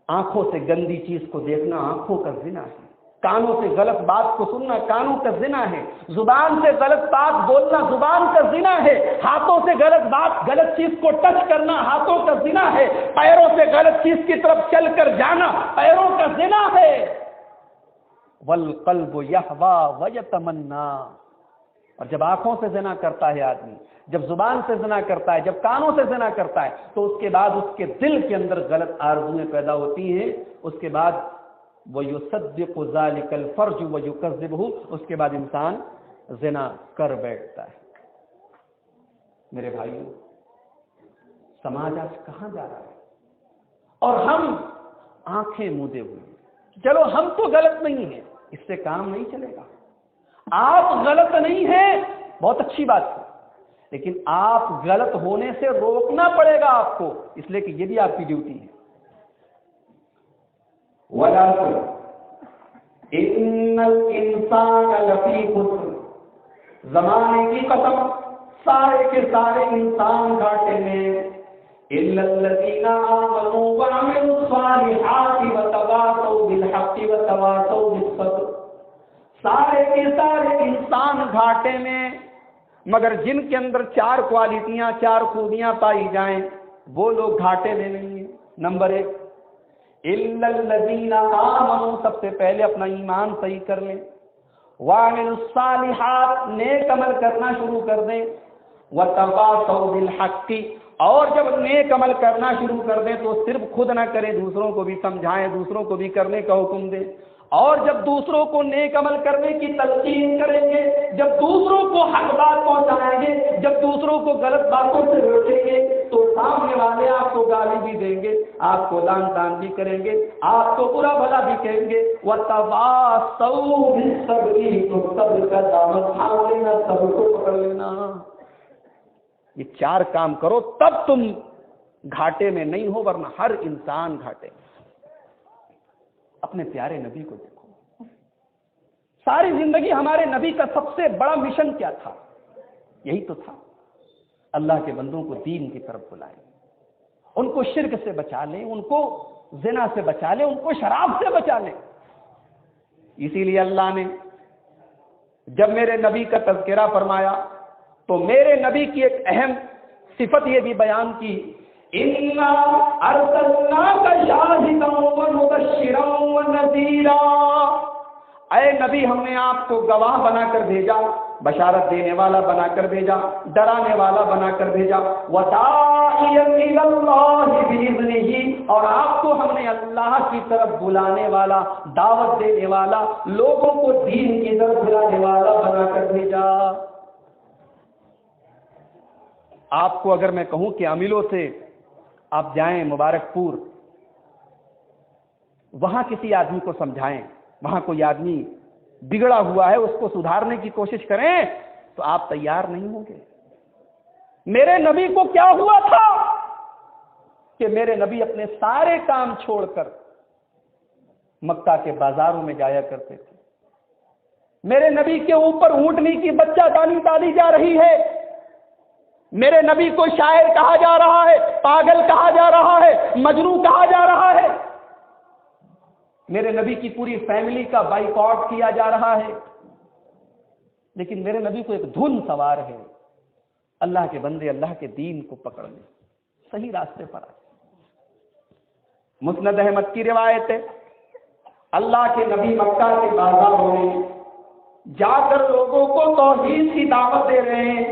آنکھوں سے گندی چیز کو دیکھنا آنکھوں کا زنا ہے, کانوں سے غلط بات کو سننا کانوں کا زنا ہے, زبان سے غلط بات بولنا زبان کا زنا ہے, ہاتھوں سے غلط چیز کو ٹچ کرنا ہاتھوں کا زنا ہے, پیروں سے غلط چیز کی طرف چل کر جانا پیروں کا زنا ہے. والقلب یہوی ویتمنا. اور جب آنکھوں سے زنا کرتا ہے آدمی, جب زبان سے زنا کرتا ہے, جب کانوں سے زنا کرتا ہے, تو اس کے بعد اس کے دل کے اندر غلط آرزویں پیدا ہوتی ہیں. اس کے بعد وَيُصَدِّقُ ذَلِكَ الْفَرْجُ وَيُكَذِّبُهُ, اس کے بعد انسان زنا کر بیٹھتا ہے. میرے بھائیو, سماج آج کہاں جا رہا ہے؟ اور ہم آنکھیں مودے ہوئے. چلو ہم تو غلط نہیں ہیں, اس سے کام نہیں چلے گا. آپ غلط نہیں ہیں, بہت اچھی بات ہے, لیکن آپ غلط ہونے سے روکنا پڑے گا آپ کو, اس لیے کہ یہ بھی آپ کی ڈیوٹی ہے. وَلَكِنْ إِنَّ الْإِنسَانَ لَفِي خُسْرٍ. زمانے کی قسم, سارے کے سارے انسان گھاٹے میں. إِلَّا الَّذِينَ آمَنُوا وَعَمِلُوا الصَّالِحَاتِ وَتَوَاصَوْا بِالْحَقِّ وَتَوَاصَوْا بِالصَّبْرِ. سارے کے سارے انسان گھاٹے میں, مگر جن کے اندر 4 کوالٹیاں 4 خوبیاں پائی جائیں وہ لوگ گھاٹے میں نہیں ہیں. نمبر 1, الا الذین آمنوا, سب سے پہلے اپنا ایمان صحیح کر لیں. وعملوا الصالحات, نیک عمل کرنا شروع کر دیں. وتواصوا بالحق, اور جب نیک عمل کرنا شروع کر دیں تو صرف خود نہ کریں, دوسروں کو بھی سمجھائیں, دوسروں کو بھی کرنے کا حکم دیں. اور جب دوسروں کو نیک عمل کرنے کی تلقین کریں گے, جب دوسروں کو حق بات پہنچائیں گے, جب دوسروں کو غلط باتوں سے روکیں گے, تو سامنے والے آپ کو گالی بھی دیں گے, آپ کو لعن طعن بھی کریں گے, آپ کو برا بھلا بھی کہیں گے. وَتَوَاصَوْا بِالصَّبْرِ, تو صبر کا دامن تھام لینا, صبر کو پکڑ لینا. یہ 4 کام کرو تب تم گھاٹے میں نہیں ہو, ورنہ ہر انسان گھاٹے میں. اپنے پیارے نبی کو دیکھو, ساری زندگی ہمارے نبی کا سب سے بڑا مشن کیا تھا؟ یہی تو تھا, اللہ کے بندوں کو دین کی طرف بلائیں, ان کو شرک سے بچا لیں, ان کو زنا سے بچا لیں, ان کو شراب سے بچا لیں. اسی لیے اللہ نے جب میرے نبی کا تذکرہ فرمایا تو میرے نبی کی ایک اہم صفت یہ بھی بیان کی, اِنَّا أَرْسَلْنَاكَ شَاهِدًا وَمُبَشِّرًا وَنَذِيرًا. اے نبی, ہم نے آپ کو گواہ بنا کر بھیجا, بشارت دینے والا بنا کر بھیجا, ڈرانے والا بنا کر بھیجا. وَدَاعِيًا إِلَى اللَّهِ بِإِذْنِهِ, اور آپ کو ہم نے اللہ کی طرف بلانے والا, دعوت دینے والا, لوگوں کو دین کی طرف بلانے والا بنا کر بھیجا. آپ کو اگر میں کہوں کہ عاملوں سے آپ جائیں مبارک پور, وہاں کسی آدمی کو سمجھائیں, وہاں کوئی آدمی بگڑا ہوا ہے, اس کو سدھارنے کی کوشش کریں, تو آپ تیار نہیں ہوں گے. میرے نبی کو کیا ہوا تھا کہ میرے نبی اپنے سارے کام چھوڑ کر مکہ کے بازاروں میں جایا کرتے تھے. میرے نبی کے اوپر اونٹنی کی بچہ دانی ڈالی جا رہی ہے. میرے نبی کو شاعر کہا جا رہا ہے, پاگل کہا جا رہا ہے, مجنوں کہا جا رہا ہے. میرے نبی کی پوری فیملی کا بائیکاٹ کیا جا رہا ہے. لیکن میرے نبی کو ایک دھن سوار ہے, اللہ کے بندے اللہ کے دین کو پکڑ لیں, صحیح راستے پر آئے. مسند احمد کی روایت ہے, اللہ کے نبی مکہ کے بازاروں میں جا کر لوگوں کو توحید کی دعوت دے رہے ہیں.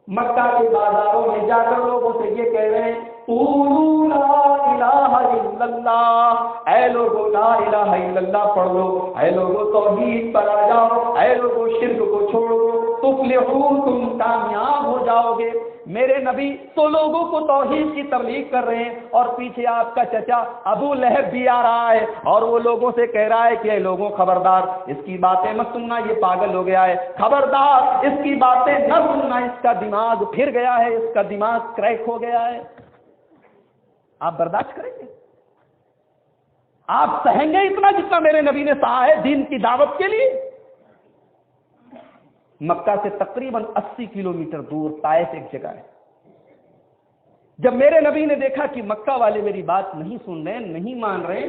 مکہ کے بازاروں میں جا کر لوگوں سے یہ کہہ رہے ہیں, قولوا لا الہ الا اللہ, اے لوگو لا الہ الا اللہ پڑھ لو, اے لوگو توحید پر آ جاؤ, اے لوگو شرک کو چھوڑو, تفلحون, تم کامیاب ہو جاؤ گے. میرے نبی تو لوگوں کو توحید کی تبلیغ کر رہے ہیں, اور پیچھے آپ کا چچا ابو لہب بھی آ رہا ہے, اور وہ لوگوں سے کہہ رہا ہے کہ اے لوگوں خبردار, اس کی باتیں مت سننا, یہ پاگل ہو گیا ہے. خبردار, اس کی باتیں نہ سننا, اس کا دماغ پھر گیا ہے, اس کا دماغ کریک ہو گیا ہے. آپ برداشت کریں گے؟ آپ سہیں گے اتنا جتنا میرے نبی نے سہا ہے دین کی دعوت کے لیے؟ مکہ سے تقریباً 80 کلومیٹر دور طائف ایک جگہ ہے. جب میرے نبی نے دیکھا کہ مکہ والے میری بات نہیں سن رہے، نہیں مان رہے،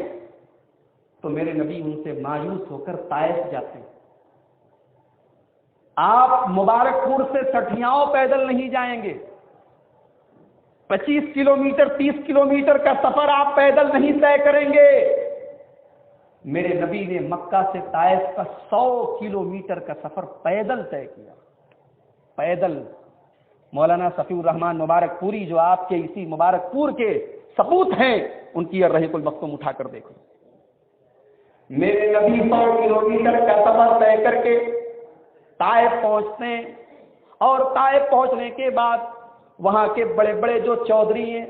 تو میرے نبی ان سے مایوس ہو کر طائف جاتے ہیں. آپ مبارک پور سے سٹھیاؤں پیدل نہیں جائیں گے. 25 کلومیٹر 30 کلومیٹر کا سفر آپ پیدل نہیں طے کریں گے. میرے نبی نے مکہ سے طائف کا 100 کلومیٹر کا سفر پیدل طے کیا. پیدل. مولانا صفی الرحمان مبارک پوری جو آپ کے اسی مبارک پور کے ثبوت ہیں، ان کی رحیق المختوم اٹھا کر دیکھو. میرے نبی 100 کلومیٹر کا سفر طے کر کے طائف پہنچتے ہیں، اور طائف پہنچنے کے بعد وہاں کے بڑے بڑے جو چودھری ہیں،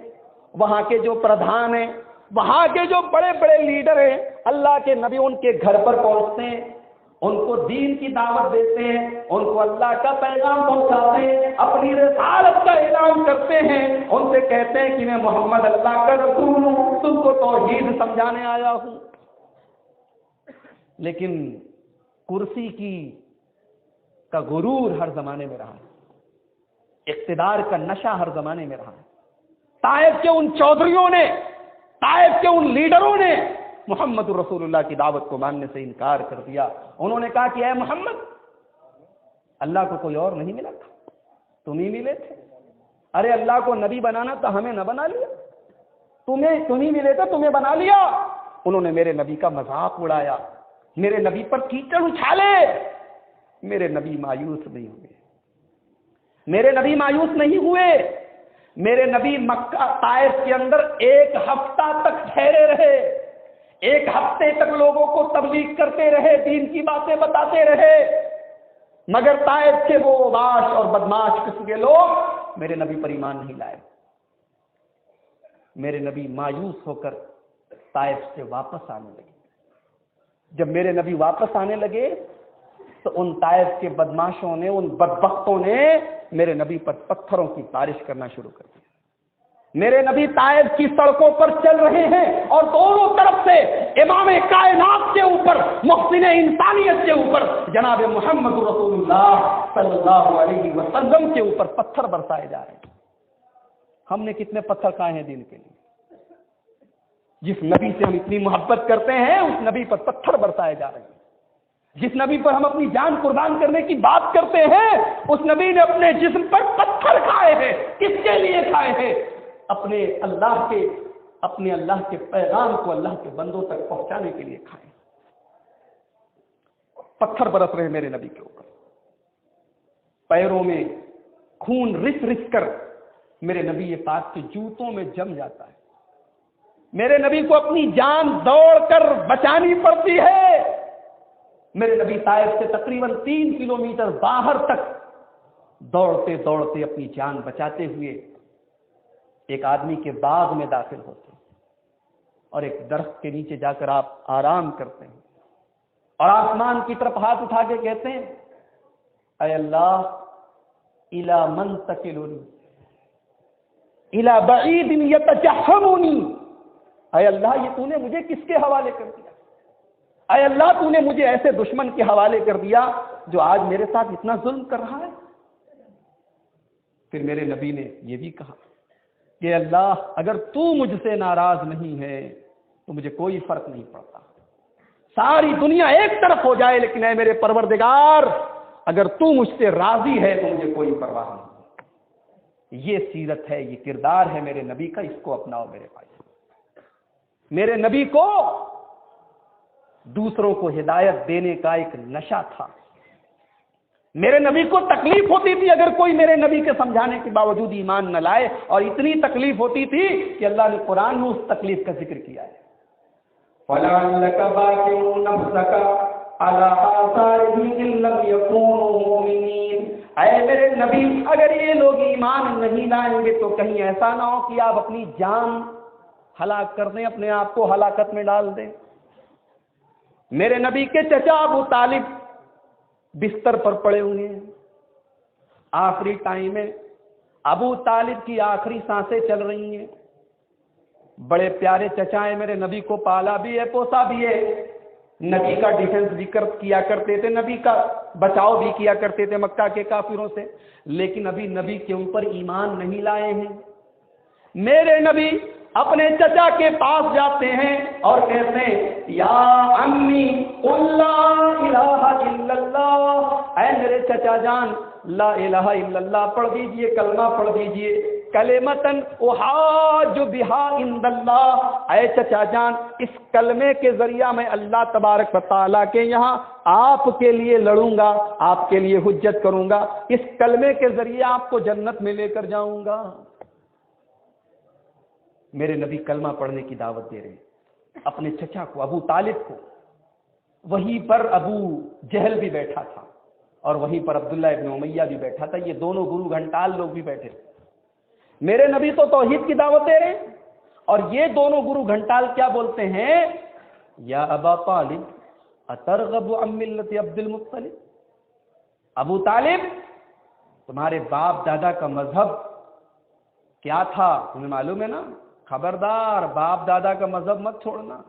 وہاں کے جو پردھان ہیں، وہاں کے جو بڑے بڑے لیڈر ہیں، اللہ کے نبی ان کے گھر پر پہنچتے ہیں، ان کو دین کی دعوت دیتے ہیں، ان کو اللہ کا پیغام پہنچاتے ہیں، اپنی رسالت کا اعلان کرتے ہیں، ان سے کہتے ہیں کہ میں محمد اللہ کا رسول ہوں، تم کو توحید سمجھانے آیا ہوں. لیکن کرسی کا غرور ہر زمانے میں رہا ہے، اقتدار کا نشہ ہر زمانے میں رہا ہے. طائف کے ان چودھریوں نے، طائف کے ان لیڈروں نے محمد رسول اللہ کی دعوت کو ماننے سے انکار کر دیا. انہوں نے کہا کہ اے محمد، اللہ کو کوئی اور نہیں ملا تھا، تم ہی ملے تھے. ارے اللہ کو نبی بنانا تو ہمیں نہ بنا لیا، تم ہی ملے تھے، تمہیں بنا لیا. انہوں نے میرے نبی کا مذاق اڑایا، میرے نبی پر کیچڑ اچھالے. میرے نبی مایوس نہیں ہوئے، میرے نبی مایوس نہیں ہوئے. میرے نبی مکہ طائف کے اندر 1 ہفتہ تک ٹھہرے رہے. 1 ہفتے تک لوگوں کو تبلیغ کرتے رہے، دین کی باتیں بتاتے رہے. مگر طائف کے وہ اوباش اور بدماش قسم کے لوگ میرے نبی پر ایمان نہیں لائے. میرے نبی مایوس ہو کر طائف سے واپس آنے لگے. جب میرے نبی واپس آنے لگے تو ان طائف کے بدماشوں نے، ان بدبختوں نے میرے نبی پر پتھروں کی بارش کرنا شروع کر دی. میرے نبی طائف کی سڑکوں پر چل رہے ہیں اور دونوں طرف سے امام کائنات کے اوپر، محسن انسانیت کے اوپر، جناب محمد رسول اللہ صلی اللہ علیہ وسلم کے اوپر پتھر برسائے جا رہے ہیں. ہم نے کتنے پتھر کھائے ہیں دین کے لیے؟ جس نبی سے ہم اتنی محبت کرتے ہیں اس نبی پر پتھر برسائے جا رہے ہیں. جس نبی پر ہم اپنی جان قربان کرنے کی بات کرتے ہیں اس نبی نے اپنے جسم پر پتھر کھائے ہیں. کس کے لیے کھائے ہیں؟ اپنے اللہ کے پیغام کو اللہ کے بندوں تک پہنچانے کے لیے کھائے. پتھر برس رہے میرے نبی کے اوپر، پیروں میں خون رس رس کر میرے نبی پاک کے جوتوں میں جم جاتا ہے. میرے نبی کو اپنی جان دوڑ کر بچانی پڑتی ہے. میرے نبی طائف سے تقریباً 3 کلومیٹر باہر تک دوڑتے دوڑتے اپنی جان بچاتے ہوئے ایک آدمی کے باغ میں داخل ہوتے ہیں اور ایک درخت کے نیچے جا کر آپ آرام کرتے ہیں اور آسمان کی طرف ہاتھ اٹھا کے کہتے ہیں اے اللہ الی من تکلنی الی بعید یتجہمنی. اے اللہ یہ تو نے مجھے کس کے حوالے کر دیا؟ اے اللہ تو نے مجھے ایسے دشمن کے حوالے کر دیا جو آج میرے ساتھ اتنا ظلم کر رہا ہے. پھر میرے نبی نے یہ بھی کہا کہ اللہ اگر تو مجھ سے ناراض نہیں ہے تو مجھے کوئی فرق نہیں پڑتا، ساری دنیا ایک طرف ہو جائے لیکن اے میرے پروردگار اگر تو مجھ سے راضی ہے تو مجھے کوئی پرواہ نہیں. یہ سیرت ہے، یہ کردار ہے میرے نبی کا، اس کو اپناؤ میرے بھائی. میرے نبی کو دوسروں کو ہدایت دینے کا ایک نشہ تھا. میرے نبی کو تکلیف ہوتی تھی اگر کوئی میرے نبی کے سمجھانے کے باوجود ایمان نہ لائے، اور اتنی تکلیف ہوتی تھی کہ اللہ نے قرآن میں اس تکلیف کا ذکر کیا ہے. فَلَعَلَّكَ بَاخِعٌ نَفْسَكَ عَلَىٰ آثَارِهِمْ إِن لَّمْ يَكُونُوا مُؤْمِنِينَ. اے میرے نبی اگر یہ لوگ ایمان نہیں لائیں گے تو کہیں ایسا نہ ہو کہ آپ اپنی جان ہلاک کر دیں، اپنے آپ کو ہلاکت میں ڈال دیں. میرے نبی کے چچا ابو طالب بستر پر پڑے ہوئے ہیں، آخری ٹائم میں ابو طالب کی آخری سانسیں چل رہی ہیں. بڑے پیارے چچا ہیں میرے، نبی کو پالا بھی ہے پوسا بھی ہے، نبی کا ڈیفنس بھی کیا کرتے تھے، نبی کا بچاؤ بھی کیا کرتے تھے مکہ کے کافروں سے، لیکن ابھی نبی کے اوپر ایمان نہیں لائے ہیں۔ میرے نبی اپنے چچا کے پاس جاتے ہیں اور کہتے ہیں یا امی قل لا الہ الا اللہ، اے میرے چچا جان لا الہ الا اللہ پڑھ دیجئے، کلمہ پڑھ دیجئے، کلمتن احاج بہا عند اللہ، اے چچا جان اس کلمے کے ذریعہ میں اللہ تبارک و تعالیٰ کے یہاں آپ کے لیے لڑوں گا، آپ کے لیے حجت کروں گا، اس کلمے کے ذریعے آپ کو جنت میں لے کر جاؤں گا۔ میرے نبی کلمہ پڑھنے کی دعوت دے رہے ہیں اپنے چچا کو، ابو طالب کو۔ وہیں پر ابو جہل بھی بیٹھا تھا اور وہیں پر عبداللہ ابن امیہ بھی بیٹھا تھا، یہ دونوں گرو گھنٹال لوگ بھی بیٹھے تھے۔ میرے نبی تو توحید کی دعوت دے رہے ہیں اور یہ دونوں گرو گھنٹال کیا بولتے ہیں، یا ابا طالب اترغب عن ملت عبد المطلب، ابو طالب تمہارے باپ دادا کا مذہب کیا تھا تمہیں معلوم ہے نا، خبردار باپ دادا کا مذہب مت چھوڑنا۔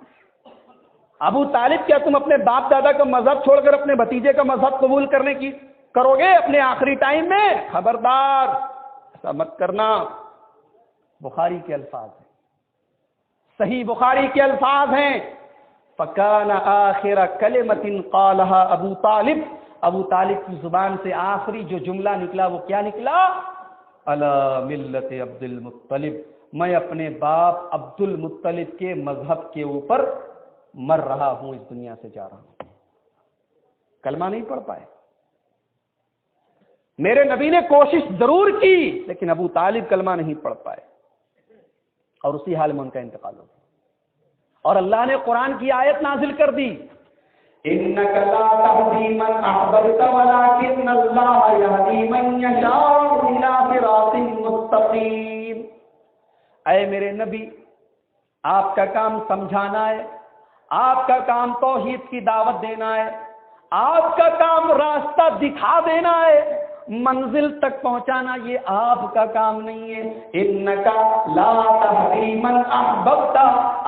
ابو طالب کیا تم اپنے باپ دادا کا مذہب چھوڑ کر اپنے بھتیجے کا مذہب قبول کرنے کی کرو گے اپنے آخری ٹائم میں؟ خبردار ایسا مت کرنا۔ بخاری کے الفاظ ہیں، صحیح بخاری کے الفاظ ہیں، فَكَانَ آخِرَ كَلِمَةٍ قَالَهَا ابو طالب، ابو طالب کی زبان سے آخری جو جملہ نکلا وہ کیا نکلا، عَلَى مِلَّةِ عبد المطلب، میں اپنے باپ عبد المطلب کے مذہب کے اوپر مر رہا ہوں، اس دنیا سے جا رہا ہوں۔ کلمہ نہیں پڑھ پائے۔ میرے نبی نے کوشش ضرور کی لیکن ابو طالب کلمہ نہیں پڑھ پائے اور اسی حال میں ان کا انتقال ہو گیا۔ اور اللہ نے قرآن کی آیت نازل کر دی، إِنَّكَ لَا تَهْدِي مَنْ أَحْبَبْتَ وَلَكِنَّ اللَّهَ يَهْدِي مَن يَشَاءُ إِلَىٰ صِرَاطٍ مُّسْتَقِيمٍ۔ اے میرے نبی آپ کا کام سمجھانا ہے، آپ کا کام توحید کی دعوت دینا ہے، آپ کا کام راستہ دکھا دینا ہے، منزل تک پہنچانا یہ آپ کا کام نہیں ہے۔ انکا لا تہدی من احببت،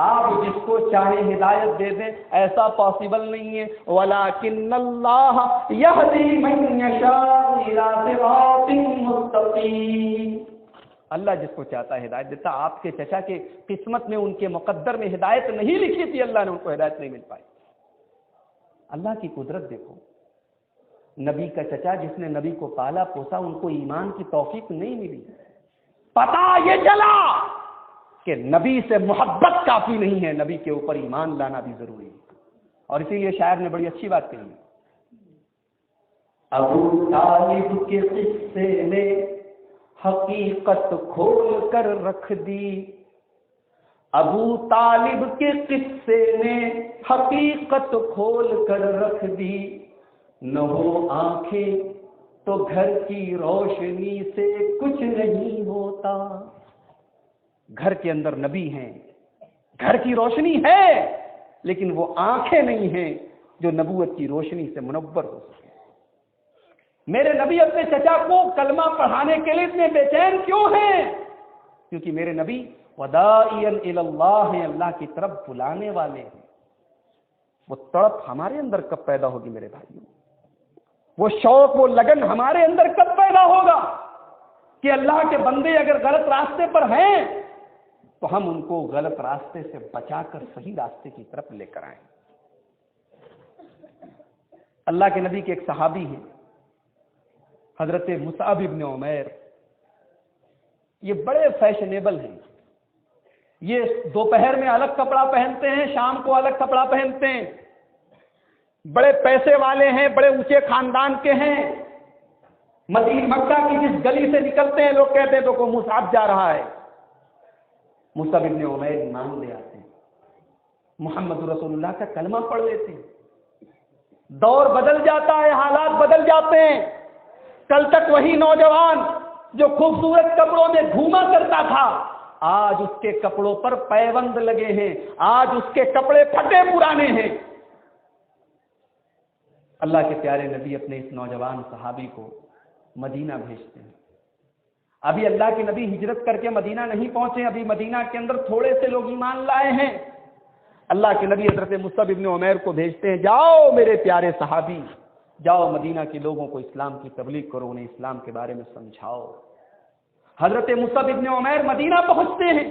آپ جس کو چاہے ہدایت دے دیں ایسا پاسبل نہیں ہے، ولکن اللہ یہدی من یشاء الی صراط مستقیم، اللہ جس کو چاہتا ہے ہدایت دیتا۔ آپ کے چچا کے قسمت میں ان کے مقدر میں ہدایت نہیں لکھی تھی، اللہ نے ان کو ہدایت نہیں مل پائی۔ اللہ کی قدرت دیکھو، نبی کا چچا جس نے نبی کو پالا پوسا ان کو ایمان کی توفیق نہیں ملی۔ پتا یہ چلا کہ نبی سے محبت کافی نہیں ہے، نبی کے اوپر ایمان لانا بھی ضروری ہے۔ اور اسی لیے شاعر نے بڑی اچھی بات کہی، ابو طالب کے قصے نے حقیقت کھول کر رکھ دی، ابو طالب کے قصے نے حقیقت کھول کر رکھ دی، نہ ہو آنکھیں تو گھر کی روشنی سے کچھ نہیں ہوتا۔ گھر کے اندر نبی ہیں، گھر کی روشنی ہے لیکن وہ آنکھیں نہیں ہیں جو نبوت کی روشنی سے منور ہو سکے۔ میرے نبی اپنے چچا کو کلمہ پڑھانے کے لیے اتنے بے چین کیوں ہیں؟ کیونکہ میرے نبی وداعیا الی اللہ ہیں، اللہ کی طرف بلانے والے ہیں۔ وہ تڑپ ہمارے اندر کب پیدا ہوگی میرے بھائیوں؟ وہ شوق وہ لگن ہمارے اندر کب پیدا ہوگا کہ اللہ کے بندے اگر غلط راستے پر ہیں تو ہم ان کو غلط راستے سے بچا کر صحیح راستے کی طرف لے کر آئیں۔ اللہ کے نبی کے ایک صحابی ہیں حضرت مصعب ابن عمیر، یہ بڑے فیشنیبل ہیں، یہ دوپہر میں الگ کپڑا پہنتے ہیں، شام کو الگ کپڑا پہنتے ہیں، بڑے پیسے والے ہیں، بڑے اونچے خاندان کے ہیں۔ مدینہ مکہ کی جس گلی سے نکلتے ہیں لوگ کہتے ہیں تو کو مصعب جا رہا ہے۔ مصعب ابن عمیر ایمان لے آتے ہیں، محمد رسول اللہ کا کلمہ پڑھ لیتے ہیں، دور بدل جاتا ہے، حالات بدل جاتے ہیں۔ کل تک وہی نوجوان جو خوبصورت کپڑوں میں گھوما کرتا تھا آج اس کے کپڑوں پر پیوند لگے ہیں، آج اس کے کپڑے پھٹے پرانے ہیں۔ اللہ کے پیارے نبی اپنے اس نوجوان صحابی کو مدینہ بھیجتے ہیں۔ ابھی اللہ کے نبی ہجرت کر کے مدینہ نہیں پہنچے، ابھی مدینہ کے اندر تھوڑے سے لوگ ایمان لائے ہیں۔ اللہ کے نبی حضرت مصعب ابن عمیر کو بھیجتے ہیں، جاؤ میرے پیارے صحابی، جاؤ مدینہ کے لوگوں کو اسلام کی تبلیغ کرو، انہیں اسلام کے بارے میں سمجھاؤ۔ حضرت مصعب ابن عمیر مدینہ پہنچتے ہیں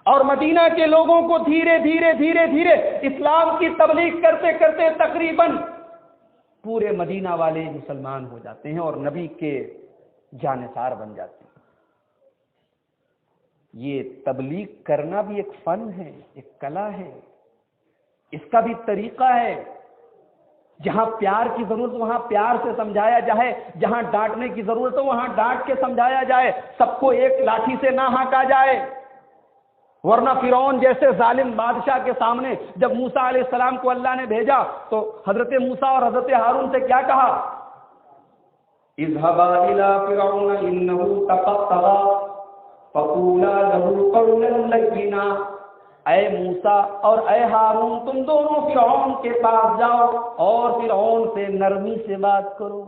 اور مدینہ کے لوگوں کو دھیرے دھیرے اسلام کی تبلیغ کرتے کرتے تقریباً پورے مدینہ والے مسلمان ہو جاتے ہیں اور نبی کے جانثار بن جاتے ہیں۔ یہ تبلیغ کرنا بھی ایک فن ہے، ایک کلا ہے، اس کا بھی طریقہ ہے۔ جہاں پیار کی ضرورت وہاں پیار سے سمجھایا جائے، جہاں ڈانٹنے کی ضرورت ہو وہاں ڈانٹ کے سمجھایا جائے، سب کو ایک لاٹھی سے نہ ہانکا جائے۔ ورنہ فرعون جیسے ظالم بادشاہ کے سامنے جب موسیٰ علیہ السلام کو اللہ نے بھیجا تو حضرت موسیٰ اور حضرت ہارون سے کیا کہا؟ اذهبا الى فرعون انه طغى فقولا له قولا لینا۔ اے موسیٰ اور اے ہارون، تم دونوں فرعون کے پاس جاؤ اور فرعون سے نرمی سے بات کرو،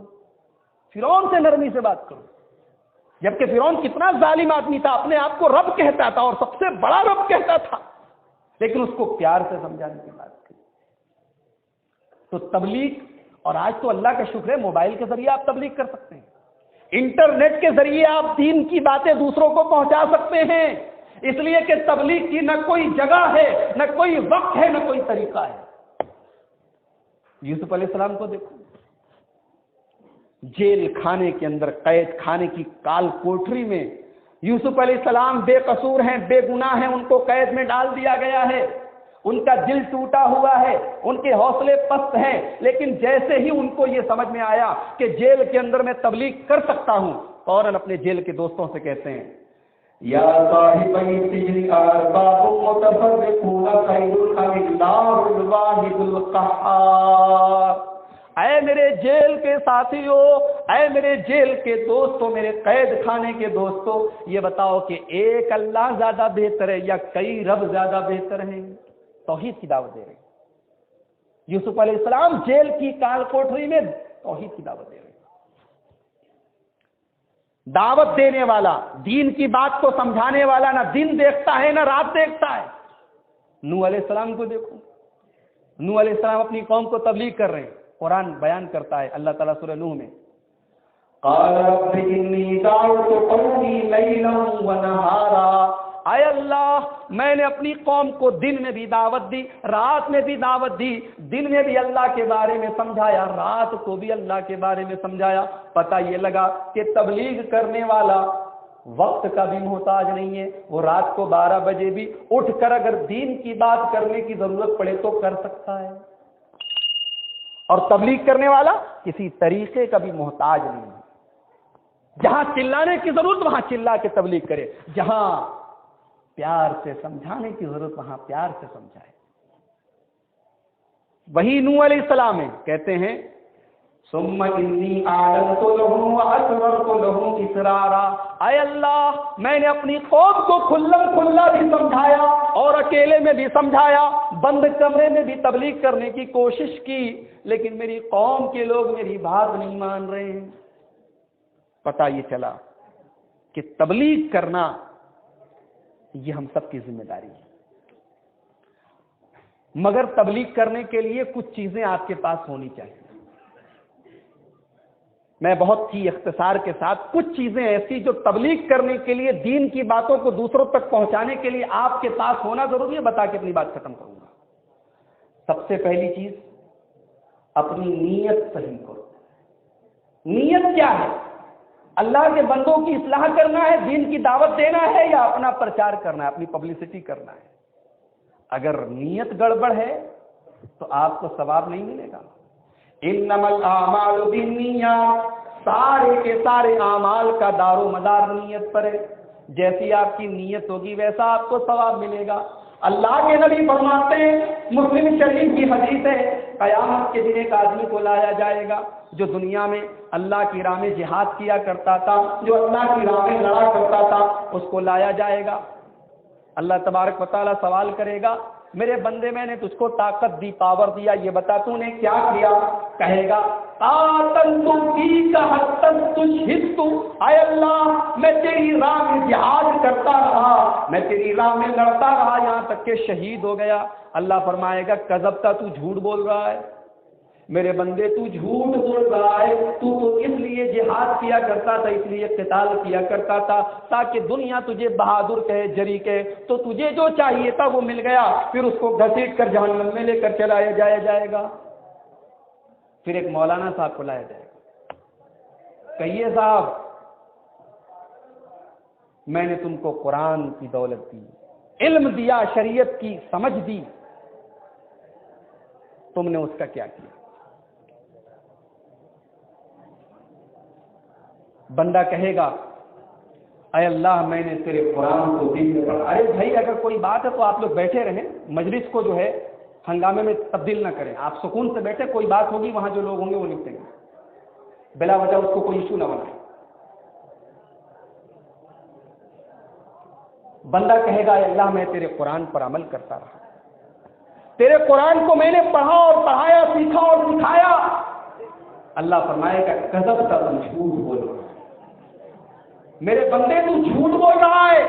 فرعون سے نرمی سے بات کرو۔ جبکہ فرعون کتنا ظالم آدمی تھا، اپنے آپ کو رب کہتا تھا اور سب سے بڑا رب کہتا تھا، لیکن اس کو پیار سے سمجھانے کی بات کی۔ تو تبلیغ، اور آج تو اللہ کا شکر ہے موبائل کے ذریعے آپ تبلیغ کر سکتے ہیں، انٹرنیٹ کے ذریعے آپ دین کی باتیں دوسروں کو پہنچا سکتے ہیں، اس لیے کہ تبلیغ کی نہ کوئی جگہ ہے، نہ کوئی وقت ہے، نہ کوئی طریقہ ہے۔ یوسف علیہ السلام کو دیکھو، جیل خانے کے اندر، قید خانے کی کال کوٹری میں یوسف علیہ السلام بے قصور ہیں، بے گناہ ہیں، ان کو قید میں ڈال دیا گیا ہے، ان کا دل ٹوٹا ہوا ہے، ان کے حوصلے پست ہیں، لیکن جیسے ہی ان کو یہ سمجھ میں آیا کہ جیل کے اندر میں تبلیغ کر سکتا ہوں، فوراً اپنے جیل کے دوستوں سے کہتے ہیں، یا صاحب السجن ارباب متفرقون خیر ام اللہ الواحد القہار۔ اے میرے جیل کے ساتھیوں، اے میرے جیل کے دوستوں، میرے قید خانے کے دوستوں، یہ بتاؤ کہ ایک اللہ زیادہ بہتر ہے یا کئی رب زیادہ بہتر ہیں؟ توحید کی دعوت دے رہے ہیں یوسف علیہ السلام، جیل کی کال کوٹری میں توحید کی دعوت دے رہے ہیں۔ دعوت دینے والا، دین کی بات کو سمجھانے والا نہ دن دیکھتا ہے نہ رات دیکھتا ہے۔ نوح علیہ السلام کو دیکھو، نوح علیہ السلام اپنی قوم کو تبلیغ کر رہے ہیں، قرآن بیان کرتا ہے اللہ تعالیٰ سورہ نوح میں، قال رب انی دعوت قومی لیلا ونہارا۔ اے اللہ، میں نے اپنی قوم کو دن میں بھی دعوت دی، رات میں بھی دعوت دی، دن میں بھی اللہ کے بارے میں سمجھایا، رات کو بھی اللہ کے بارے میں سمجھایا۔ پتہ یہ لگا کہ تبلیغ کرنے والا وقت کا بھی محتاج نہیں ہے، وہ رات کو 12 بجے بھی اٹھ کر اگر دین کی بات کرنے کی ضرورت پڑے تو کر سکتا ہے، اور تبلیغ کرنے والا کسی طریقے کا بھی محتاج نہیں ہے۔ جہاں چلانے کی ضرورت وہاں چلا کے تبلیغ کرے، جہاں پیار سے سمجھانے کی ضرورت وہاں پیار سے سمجھائے۔ وہی نوح علیہ السلام ہے، کہتے ہیں ثم انی اعلنت لهم واسررت لهم اسرارا۔ اے اللہ، میں نے اپنی قوم کو کھلا کھلا بھی سمجھایا اور اکیلے میں بھی سمجھایا، بند کمرے میں بھی تبلیغ کرنے کی کوشش کی، لیکن میری قوم کے لوگ میری بات نہیں مان رہے ہیں۔ پتہ یہ چلا کہ تبلیغ کرنا یہ ہم سب کی ذمہ داری ہے، مگر تبلیغ کرنے کے لیے کچھ چیزیں آپ کے پاس ہونی چاہیے۔ میں بہت ہی اختصار کے ساتھ کچھ چیزیں ایسی جو تبلیغ کرنے کے لیے، دین کی باتوں کو دوسروں تک پہنچانے کے لیے آپ کے پاس ہونا ضروری ہے، بتا کے اپنی بات ختم کروں گا۔ سب سے پہلی چیز، اپنی نیت صحیح کرو۔ نیت کیا ہے؟ اللہ کے بندوں کی اصلاح کرنا ہے، دین کی دعوت دینا ہے، یا اپنا پرچار کرنا ہے، اپنی پبلسٹی کرنا ہے؟ اگر نیت گڑبڑ ہے تو آپ کو ثواب نہیں ملے گا۔ انما الاعمال بالنیات، سارے کے سارے اعمال کا دار و مدار نیت پر ہے، جیسی آپ کی نیت ہوگی ویسا آپ کو ثواب ملے گا۔ اللہ کے نبی فرماتے ہیں، مسلم شریف کی حدیث ہے، قیامت کے دن ایک آدمی کو لایا جائے گا جو دنیا میں اللہ کی راہ میں جہاد کیا کرتا تھا، جو اللہ کی راہ میں لڑا کرتا تھا، اس کو لایا جائے گا۔ اللہ تبارک و تعالیٰ سوال کرے گا، میرے بندے میں نے تجھ کو طاقت دی، پاور دیا، یہ بتا تو نے کیا کیا؟ کہے گا قاتلت فیک حتی استشہدت، اے اللہ میں تیری راہ میں جہاد کرتا رہا، میں تیری راہ میں لڑتا رہا یہاں تک کہ شہید ہو گیا۔ اللہ فرمائے گا کذبتا، تو جھوٹ بول رہا ہے میرے بندے، تو جھوٹ بول رہا ہے، تو اس لیے جہاد کیا کرتا تھا، اس لیے قتال کیا کرتا تھا تاکہ دنیا تجھے بہادر کہے، جری کہے، تو تجھے جو چاہیے تھا وہ مل گیا، پھر اس کو گھسیٹ کر جہنم میں لے کر چلایا جائے گا۔ پھر ایک مولانا صاحب کو لایا جائے گا، کہیے صاحب میں نے تم کو قرآن کی دولت دی، علم دیا، شریعت کی سمجھ دی، تم نے اس کا کیا کیا؟ بندہ کہے گا اے اللہ میں نے تیرے قرآن کو دل میں پڑھا۔ ارے بھائی اگر کوئی بات ہے تو آپ لوگ بیٹھے رہیں، مجلس کو جو ہے ہنگامے میں تبدیل نہ کریں، آپ سکون سے بیٹھے، کوئی بات ہوگی وہاں جو لوگ ہوں گے وہ لکھیں گے، بلا وجہ اس کو کوئی ایشو نہ بنائے۔ بندہ کہے گا اے اللہ میں تیرے قرآن پر عمل کرتا رہا، تیرے قرآن کو میں نے پڑھا اور پڑھایا، سیکھا اور سکھایا۔ اللہ فرمائے گا کذب کا، تم جھوٹ بول رہا ہے میرے بندے، تو جھوٹ بول رہا ہے،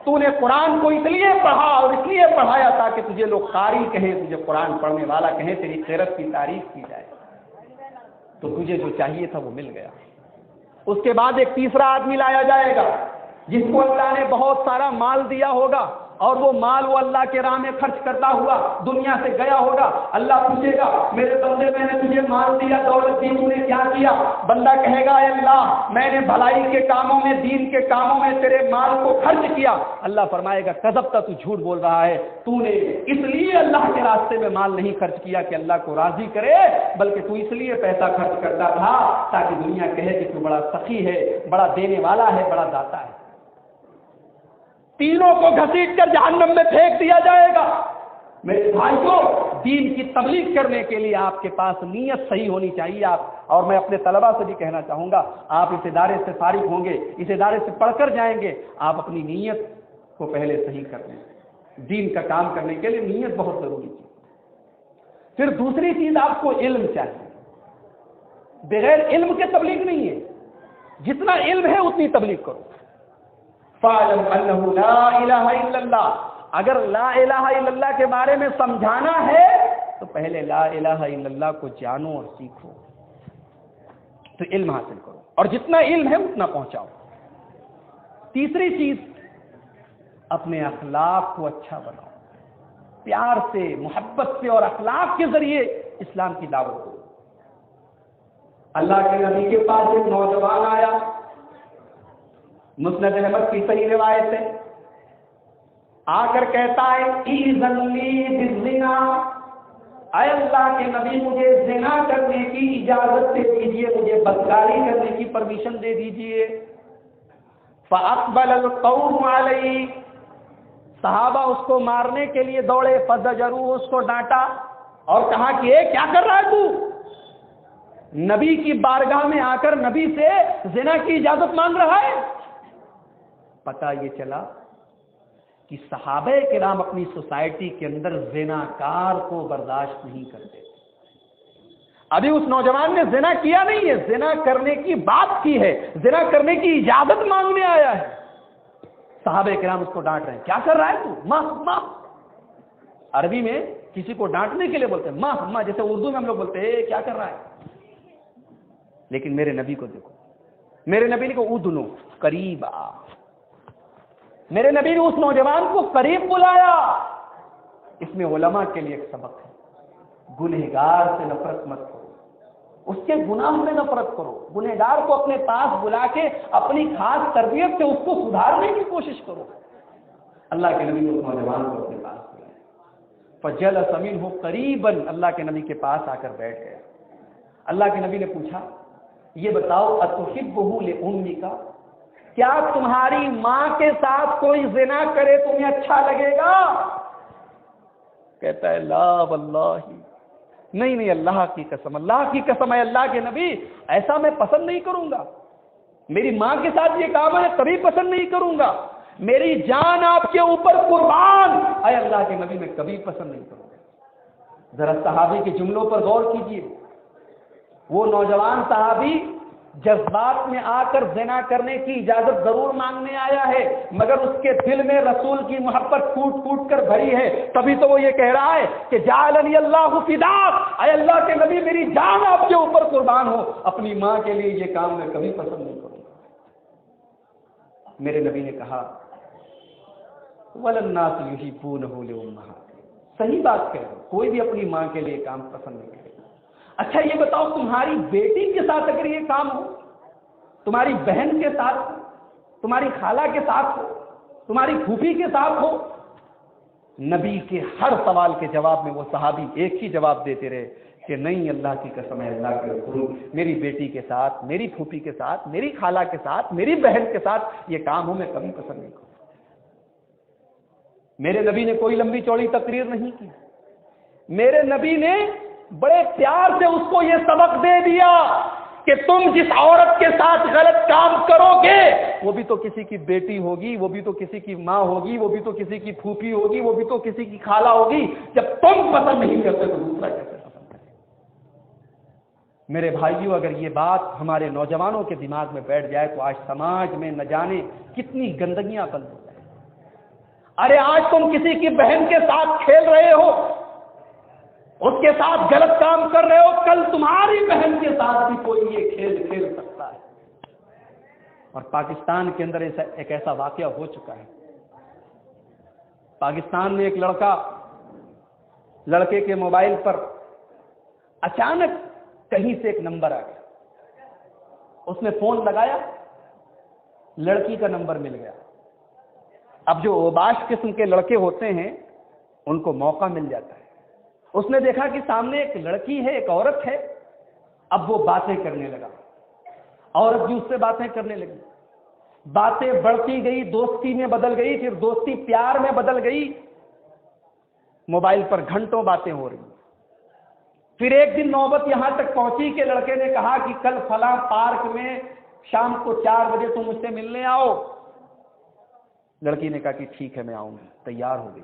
تو نے قرآن کو اس لیے پڑھا اور اس لیے پڑھایا تاکہ تجھے لوگ قاری کہیں، تجھے قرآن پڑھنے والا کہیں، تیری غیرت کی تعریف کی جائے، تو تجھے جو چاہیے تھا وہ مل گیا۔ اس کے بعد ایک تیسرا آدمی لایا جائے گا جس کو اللہ نے بہت سارا مال دیا ہوگا اور وہ مال وہ اللہ کے راہ میں خرچ کرتا ہوا دنیا سے گیا ہوگا۔ اللہ پوچھے گا میرے بندے میں نے تجھے مال دیا، دولت دی، تو نے کیا کیا؟ بندہ کہے گا اے اللہ میں نے بھلائی کے کاموں میں، دین کے کاموں میں تیرے مال کو خرچ کیا۔ اللہ فرمائے گا کذبتا، تو جھوٹ بول رہا ہے، تو نے اس لیے اللہ کے راستے میں مال نہیں خرچ کیا کہ اللہ کو راضی کرے، بلکہ تو اس لیے پیسہ خرچ کرتا تھا تاکہ دنیا کہے کہ تو بڑا سخی ہے، بڑا دینے والا ہے، بڑا داتا ہے۔ تینوں کو گھسیٹ کر جہنم میں پھینک دیا جائے گا۔ میرے بھائیوں، دین کی تبلیغ کرنے کے لیے آپ کے پاس نیت صحیح ہونی چاہیے۔ اور میں اپنے طلباء سے بھی کہنا چاہوں گا، آپ اس ادارے سے فارغ ہوں گے، اس ادارے سے پڑھ کر جائیں گے، آپ اپنی نیت کو پہلے صحیح کر لیں۔ دین کا کام کرنے کے لیے نیت بہت ضروری ہے۔ پھر دوسری چیز آپ کو علم چاہیے، بغیر علم کے تبلیغ نہیں ہے، جتنا علم ہے اتنی تبلیغ کرو۔ فَاعْلَمْ أَنَّهُ لَا إِلَهَ إِلَّا اللَّهُ، اگر لا الہ الا اللہ کے بارے میں سمجھانا ہے تو پہلے لا الہ الا اللہ کو جانو اور سیکھو، تو علم حاصل کرو، اور جتنا علم ہے اتنا پہنچاؤ۔ تیسری چیز، اپنے اخلاق کو اچھا بناؤ، پیار سے، محبت سے اور اخلاق کے ذریعے اسلام کی دعوت دو۔ اللہ کے نبی کے پاس ایک نوجوان آیا، مسند احمد کی صحیح روایت ہے، آ کر کہتا ہے اِذن لی بالزنا، اے اللہ کے نبی مجھے زنا کرنے کی اجازت دے دیجیے، مجھے بدکاری کرنے کی پرمیشن دے دیجیے۔ فاقبل القوم علیہ، صحابہ اس کو مارنے کے لیے دوڑے، فزجروہ، اس کو ڈانٹا اور کہا کہ اے کیا کر رہا ہے تو؟ نبی کی بارگاہ میں آ کر نبی سے زنا کی اجازت مانگ رہا ہے۔ پتہ یہ چلا کہ صحابہ کرام اپنی سوسائٹی کے اندر زناکار کو برداشت نہیں کرتے۔ ابھی اس نوجوان نے زنا کیا نہیں ہے، زنا کرنے کی بات کی ہے، زنا کرنے کی اجازت مانگنے آیا ہے۔ صحابہ کرام اس کو ڈانٹ رہے ہیں، کیا کر رہا ہے تو؟ ماں ماں، عربی میں کسی کو ڈانٹنے کے لیے بولتے ہیں ماں ماں، جیسے اردو میں ہم لوگ بولتے ہیں کیا کر رہا ہے۔ لیکن میرے نبی کو دیکھو، میرے نبی نے کہا ادنو، قریب آ۔ میرے نبی نے اس نوجوان کو قریب بلایا۔ اس میں علماء کے لیے ایک سبق ہے، گنہگار سے نفرت مت کرو، اس کے گناہ میں نفرت کرو، گنہگار کو اپنے پاس بلا کے اپنی خاص تربیت سے اس کو سدھارنے کی کوشش کرو۔ اللہ کے نبی نے اس نوجوان کو اپنے پاس بلایا، فجلس منہ قریبا، اللہ کے نبی کے پاس آ کر بیٹھ گئے۔ اللہ کے نبی نے پوچھا یہ بتاؤ اتحبہ لأمک، کیا تمہاری ماں کے ساتھ کوئی زنا کرے تمہیں اچھا لگے گا؟ کہتا ہے لا واللہ، نہیں اللہ کی قسم، اللہ کی قسم ہے اللہ کے نبی، ایسا میں پسند نہیں کروں گا، میری ماں کے ساتھ یہ کام ہے کبھی پسند نہیں کروں گا، میری جان آپ کے اوپر قربان، اے اللہ کے نبی میں کبھی پسند نہیں کروں گا۔ ذرا صحابی کے جملوں پر غور کیجیے، وہ نوجوان صحابی جذبات میں آ کر زنا کرنے کی اجازت ضرور مانگنے آیا ہے، مگر اس کے دل میں رسول کی محبت پھوٹ پھوٹ کر بھری ہے، تبھی تو وہ یہ کہہ رہا ہے کہ جعلنی اللہ فداک، اے اللہ کے نبی میری جان آپ کے اوپر قربان ہو، اپنی ماں کے لیے یہ کام میں کبھی پسند نہیں کروں گا۔ میرے نبی نے کہا وَلَلنَّاسُ يُحِبُّونَهُ لِأُمَّهَاتِهِمْ، صحیح بات کہہ رہے، کوئی بھی اپنی ماں کے لیے کام پسند نہیں کرے۔ اچھا یہ بتاؤ، تمہاری بیٹی کے ساتھ اگر یہ کام ہو، تمہاری بہن کے ساتھ ہو، تمہاری خالہ کے ساتھ ہو، تمہاری پھوپھی کے ساتھ ہو، نبی کے ہر سوال کے جواب میں وہ صحابی ایک ہی جواب دیتے رہے کہ نہیں، اللہ کی قسم ہے، اللہ کے رسول، میری بیٹی کے ساتھ، میری پھوپھی کے ساتھ، میری خالہ کے ساتھ، میری بہن کے ساتھ یہ کام ہو میں کبھی پسند نہیں کروں۔ میرے نبی نے کوئی لمبی چوڑی تقریر نہیں کی، میرے نبی نے بڑے پیار سے اس کو یہ سبق دے دیا کہ تم جس عورت کے ساتھ غلط کام کرو گے وہ بھی تو کسی کی بیٹی ہوگی، وہ بھی تو کسی کی ماں ہوگی، وہ بھی تو کسی کی پھوپھی ہوگی، وہ بھی تو کسی کی خالہ ہوگی۔ جب تم پسند نہیں کرتے تو دوسرا کیسے پسند کرے؟ میرے بھائیوں، اگر یہ بات ہمارے نوجوانوں کے دماغ میں بیٹھ جائے تو آج سماج میں نہ جانے کتنی گندگیاں بند ہو جائیں۔ ارے آج تم کسی کی بہن کے ساتھ کھیل رہے ہو، اس کے ساتھ غلط کام کر رہے ہو، کل تمہاری بہن کے ساتھ بھی کوئی یہ کھیل کھیل سکتا ہے۔ اور پاکستان کے اندر ایک ایسا واقعہ ہو چکا ہے۔ پاکستان میں ایک لڑکے کے موبائل پر اچانک کہیں سے ایک نمبر آ گیا، اس نے فون لگایا، لڑکی کا نمبر مل گیا۔ اب جو اوباش قسم کے لڑکے ہوتے ہیں ان کو موقع مل جاتا ہے، اس نے دیکھا کہ سامنے ایک لڑکی ہے، ایک عورت ہے، اب وہ باتیں کرنے لگا، عورت بھی اس سے باتیں کرنے لگی، باتیں بڑھتی گئی، دوستی میں بدل گئی، پھر دوستی پیار میں بدل گئی، موبائل پر گھنٹوں باتیں ہو رہی۔ پھر ایک دن نوبت یہاں تک پہنچی کہ لڑکے نے کہا کہ کل فلاں پارک میں شام کو 4 بجے تم مجھ سے ملنے آؤ۔ لڑکی نے کہا کہ ٹھیک ہے میں آؤں گی، تیار ہو گئی۔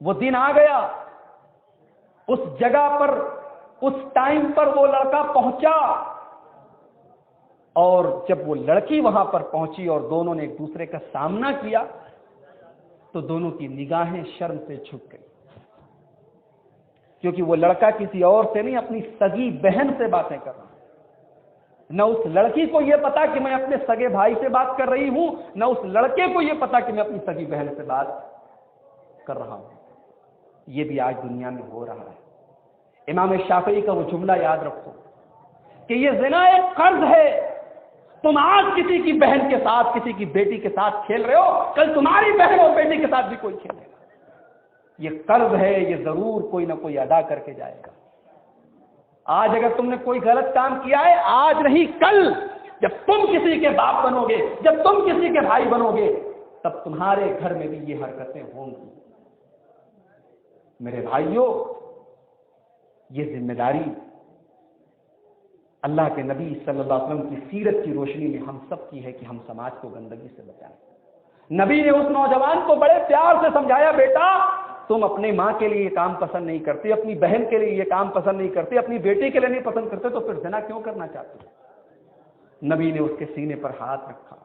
وہ دن آ گیا، اس جگہ پر اس ٹائم پر وہ لڑکا پہنچا، اور جب وہ لڑکی وہاں پر پہنچی اور دونوں نے ایک دوسرے کا سامنا کیا تو دونوں کی نگاہیں شرم سے جھک گئی، کیونکہ وہ لڑکا کسی اور سے نہیں، اپنی سگی بہن سے باتیں کر رہا۔ نہ اس لڑکی کو یہ پتا کہ میں اپنے سگے بھائی سے بات کر رہی ہوں، نہ اس لڑکے کو یہ پتا کہ میں اپنی سگی بہن سے بات کر رہا ہوں۔ یہ بھی آج دنیا میں ہو رہا ہے۔ امام شافعی کا وہ جملہ یاد رکھو کہ یہ زنا ایک قرض ہے۔ تم آج کسی کی بہن کے ساتھ، کسی کی بیٹی کے ساتھ کھیل رہے ہو، کل تمہاری بہن اور بیٹی کے ساتھ بھی کوئی کھیلے گا۔ یہ قرض ہے، یہ ضرور کوئی نہ کوئی ادا کر کے جائے گا۔ آج اگر تم نے کوئی غلط کام کیا ہے، آج نہیں کل جب تم کسی کے باپ بنو گے، جب تم کسی کے بھائی بنو گے، تب تمہارے گھر میں بھی یہ حرکتیں ہوں گی۔ میرے بھائیوں، یہ ذمہ داری اللہ کے نبی صلی اللہ علیہ وسلم کی سیرت کی روشنی میں ہم سب کی ہے کہ ہم سماج کو گندگی سے بچائیں۔ نبی نے اس نوجوان کو بڑے پیار سے سمجھایا، بیٹا تم اپنی ماں کے لیے یہ کام پسند نہیں کرتے، اپنی بہن کے لیے یہ کام پسند نہیں کرتے، اپنی بیٹی کے لیے نہیں پسند کرتے، تو پھر زنا کیوں کرنا چاہتے ہو؟ نبی نے اس کے سینے پر ہاتھ رکھا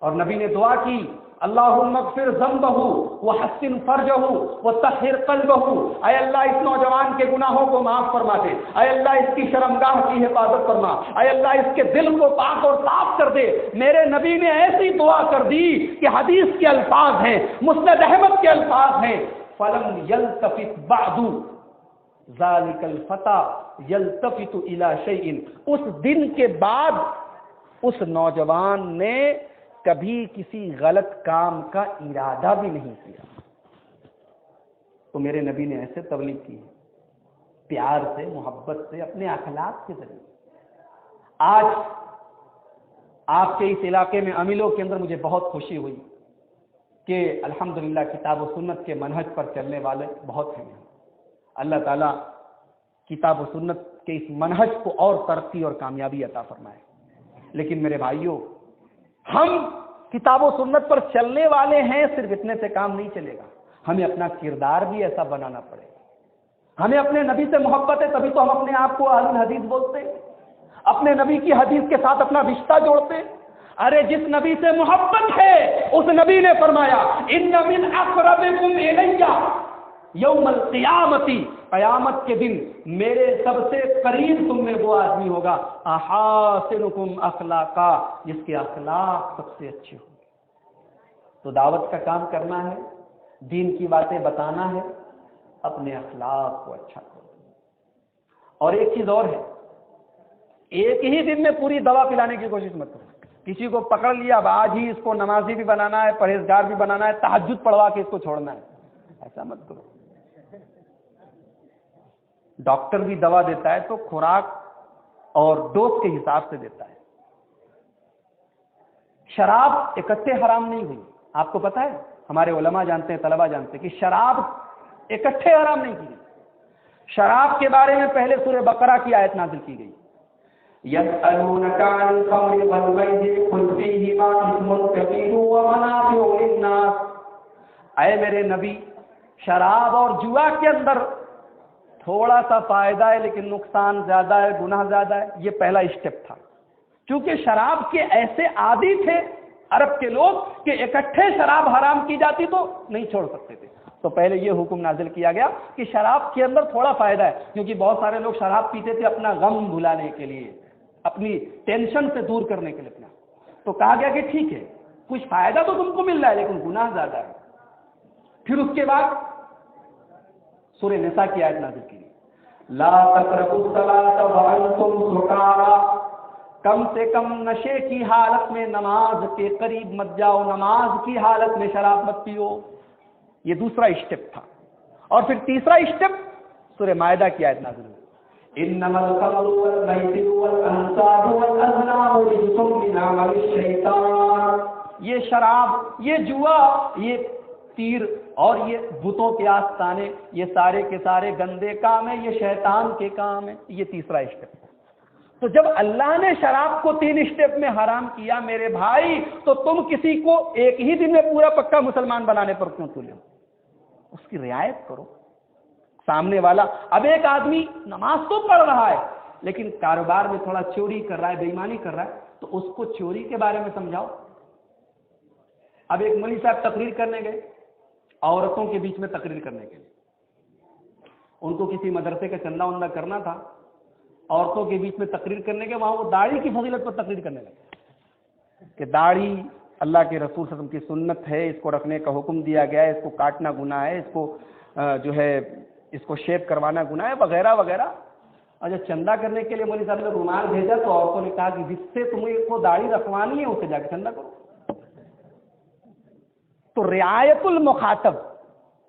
اور نبی نے دعا کی، اللہم اغفر ذنبہ وحسن فرجہ وطہر قلبہ، اے اللہ اس نوجوان کے گناہوں کو معاف فرما دے، اے اللہ اس کی شرمگاہ کی حفاظت فرما، اے اللہ اس کے دل کو پاک اور صاف کر دے۔ میرے نبی نے ایسی دعا کر دی کہ حدیث کے الفاظ ہیں، مسند احمد کے الفاظ ہیں، فلم یلتفت بعد ذالک الفتى یلتفت الی شیء، اس دن کے بعد اس نوجوان نے کبھی کسی غلط کام کا ارادہ بھی نہیں کیا۔ تو میرے نبی نے ایسے تبلیغ کی، پیار سے، محبت سے، اپنے اخلاق کے ذریعے۔ آج آپ کے اس علاقے میں املوں کے اندر مجھے بہت خوشی ہوئی کہ الحمدللہ کتاب و سنت کے منہج پر چلنے والے بہت ہیں۔ اللہ تعالیٰ کتاب و سنت کے اس منہج کو اور ترقی اور کامیابی عطا فرمائے۔ لیکن میرے بھائیوں، ہم کتاب و سنت پر چلنے والے ہیں، صرف اتنے سے کام نہیں چلے گا، ہمیں اپنا کردار بھی ایسا بنانا پڑے گا۔ ہمیں اپنے نبی سے محبت ہے، تبھی تو ہم اپنے آپ کو اہل الحدیث بولتے ہیں، اپنے نبی کی حدیث کے ساتھ اپنا رشتہ جوڑتے ہیں۔ ارے جس نبی سے محبت ہے اس نبی نے فرمایا ان من اقربکم الیہ یوم القیامت، قیامت کے دن میرے سب سے قریب تم میں وہ آدمی ہوگا احاسنکم اخلاقا، جس کے اخلاق سب سے اچھے ہوں گے۔ تو دعوت کا کام کرنا ہے، دین کی باتیں بتانا ہے، اپنے اخلاق کو اچھا کرو۔ اور ایک چیز اور ہے، ایک ہی دن میں پوری دوا پلانے کی کوشش مت کرو۔ کسی کو پکڑ لیا اب آج ہی اس کو نمازی بھی بنانا ہے، پرہیزگار بھی بنانا ہے، تہجد پڑھوا کے اس کو چھوڑنا ہے، ایسا مت کرو۔ ڈاکٹر بھی دوا دیتا ہے تو خوراک اور ڈوز کے حساب سے دیتا ہے۔ شراب اکٹھے حرام نہیں ہوئی، آپ کو پتہ ہے، ہمارے علماء جانتے ہیں، طلباء جانتے ہیں کہ شراب اکٹھے حرام نہیں کی گئی۔ شراب کے بارے میں پہلے سورہ بقرہ کی آیت نازل کی گئی، يسألونك عن الخمر والميسر قل فيهما إثم كبير ومنافع للناس۔ اے میرے نبی، شراب اور جوا کے اندر تھوڑا سا فائدہ ہے لیکن نقصان زیادہ ہے، گناہ زیادہ ہے۔ یہ پہلا اسٹیپ تھا، کیونکہ شراب کے ایسے عادی تھے عرب کے لوگ کہ اکٹھے شراب حرام کی جاتی تو نہیں چھوڑ سکتے تھے، تو پہلے یہ حکم نازل کیا گیا کہ شراب کے اندر تھوڑا فائدہ ہے، کیونکہ بہت سارے لوگ شراب پیتے تھے اپنا غم بھلانے کے لیے، اپنی ٹینشن سے دور کرنے کے لیے اپنا، تو کہا گیا کہ ٹھیک ہے کچھ فائدہ تو تم کو مل رہا ہے لیکن گناہ زیادہ ہے۔ پھر اس کے بعد سورہ نساء کی آیت نازل کی، لا تقربوا الصلاۃ وانتم سکارى، کم سے کم نشے کی حالت میں نماز کے قریب مت جاؤ، نماز کی حالت میں شراب مت پیو۔ یہ دوسرا اسٹیپ تھا۔ اور پھر تیسرا اسٹیپ سورہ مائدہ کی آیت نازل ہوئی، انما الخمر والمیسر والانصاب والازلام رجس من عمل الشیطان، یہ شراب، یہ جوا، یہ تیر اور یہ بتوں کے آستانے، یہ سارے کے سارے گندے کام ہیں، یہ شیطان کے کام ہیں۔ یہ تیسرا اسٹیپ۔ تو جب اللہ نے شراب کو 3 اسٹیپ میں حرام کیا میرے بھائی، تو تم کسی کو ایک ہی دن میں پورا پکا مسلمان بنانے پر کیوں تلے ہو؟ اس کی رعایت کرو۔ سامنے والا، اب ایک آدمی نماز تو پڑھ رہا ہے لیکن کاروبار میں تھوڑا چوری کر رہا ہے، بے ایمانی کر رہا ہے، تو اس کو چوری کے بارے میں سمجھاؤ۔ اب ایک مولوی صاحب تقریر کرنے گئے، عورتوں کے بیچ میں تقریر کرنے کے لیے، ان کو کسی مدرسے کا چندہ وندہ کرنا تھا، عورتوں کے بیچ میں تقریر کرنے کے، وہاں وہ داڑھی کی فضیلت پر تقریر کرنے لگے کہ داڑھی اللہ کے رسول صلی اللہ علیہ وسلم کی سنت ہے، اس کو رکھنے کا حکم دیا گیا ہے، اس کو کاٹنا گناہ ہے، اس کو جو ہے اس کو شیپ کروانا گناہ ہے، وغیرہ وغیرہ۔ اور جب چندہ کرنے کے لیے مولوی صاحب نے رومال بھیجا تو عورتوں نے کہا کہ جس سے تمہیں کو داڑھی رکھوانی ہے اسے جا کے چندہ کرو۔ تو رعایت المخاطب،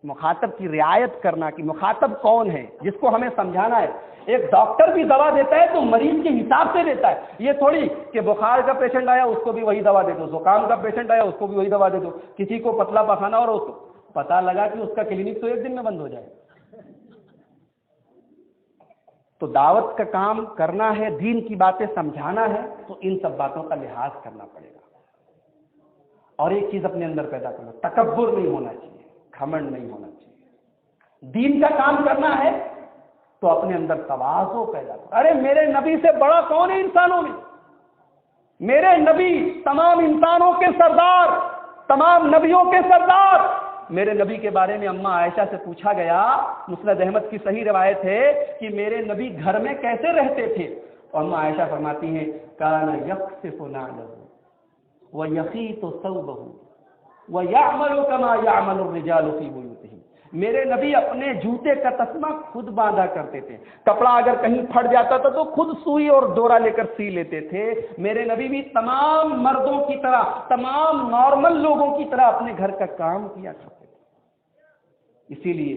مخاطب کی رعایت کرنا کہ مخاطب کون ہے، جس کو ہمیں سمجھانا ہے۔ ایک ڈاکٹر بھی دوا دیتا ہے تو مریض کے حساب سے دیتا ہے، یہ تھوڑی کہ بخار کا پیشنٹ آیا اس کو بھی وہی دوا دے دو، زکام کا پیشنٹ آیا اس کو بھی وہی دوا دے دو، کسی کو پتلا پخانا اور اس کو پتہ لگا کہ اس کا کلینک تو 1 دن میں بند ہو جائے۔ تو دعوت کا کام کرنا ہے، دین کی باتیں سمجھانا ہے، تو ان سب باتوں کا لحاظ کرنا پڑے گا۔ اور ایک چیز اپنے اندر پیدا کرنا، تکبر نہیں ہونا چاہیے، گھمنڈ نہیں ہونا چاہیے۔ دین کا کام کرنا ہے تو اپنے اندر تواضع پیدا کرو۔ ارے میرے نبی سے بڑا کون ہے انسانوں میں؟ میرے نبی تمام انسانوں کے سردار، تمام نبیوں کے سردار۔ میرے نبی کے بارے میں اماں عائشہ سے پوچھا گیا، مسند احمد کی صحیح روایت ہے کہ میرے نبی گھر میں کیسے رہتے تھے، اور اماں عائشہ فرماتی ہیں کان یخسف نعلہ ویخیط ثوبہ ویعمل کما یعمل الرجال فی بیوتہم، میرے نبی اپنے جوتے کا تسمہ خود باندھا کرتے تھے، کپڑا اگر کہیں پھٹ جاتا تھا تو خود سوئی اور ڈورا لے کر سی لیتے تھے۔ میرے نبی بھی تمام مردوں کی طرح، تمام نارمل لوگوں کی طرح اپنے گھر کا کام کیا کرتے تھے۔ اسی لیے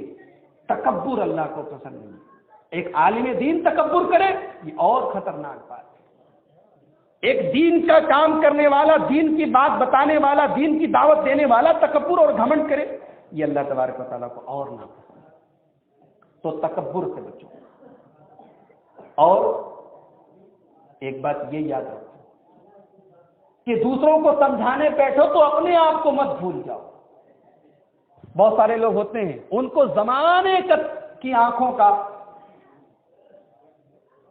تکبر اللہ کو پسند نہیں۔ ایک عالم دین تکبر کرے یہ اور خطرناک بات ہے۔ ایک دین کا کام کرنے والا، دین کی بات بتانے والا، دین کی دعوت دینے والا تکبر اور گھمنڈ کرے، یہ اللہ تبارک و تعالیٰ کو اور ناپسند ہے۔ تو تکبر سے بچو۔ اور ایک بات یہ یاد رکھو کہ دوسروں کو سمجھانے بیٹھو تو اپنے آپ کو مت بھول جاؤ. بہت سارے لوگ ہوتے ہیں ان کو زمانے کی آنکھوں کا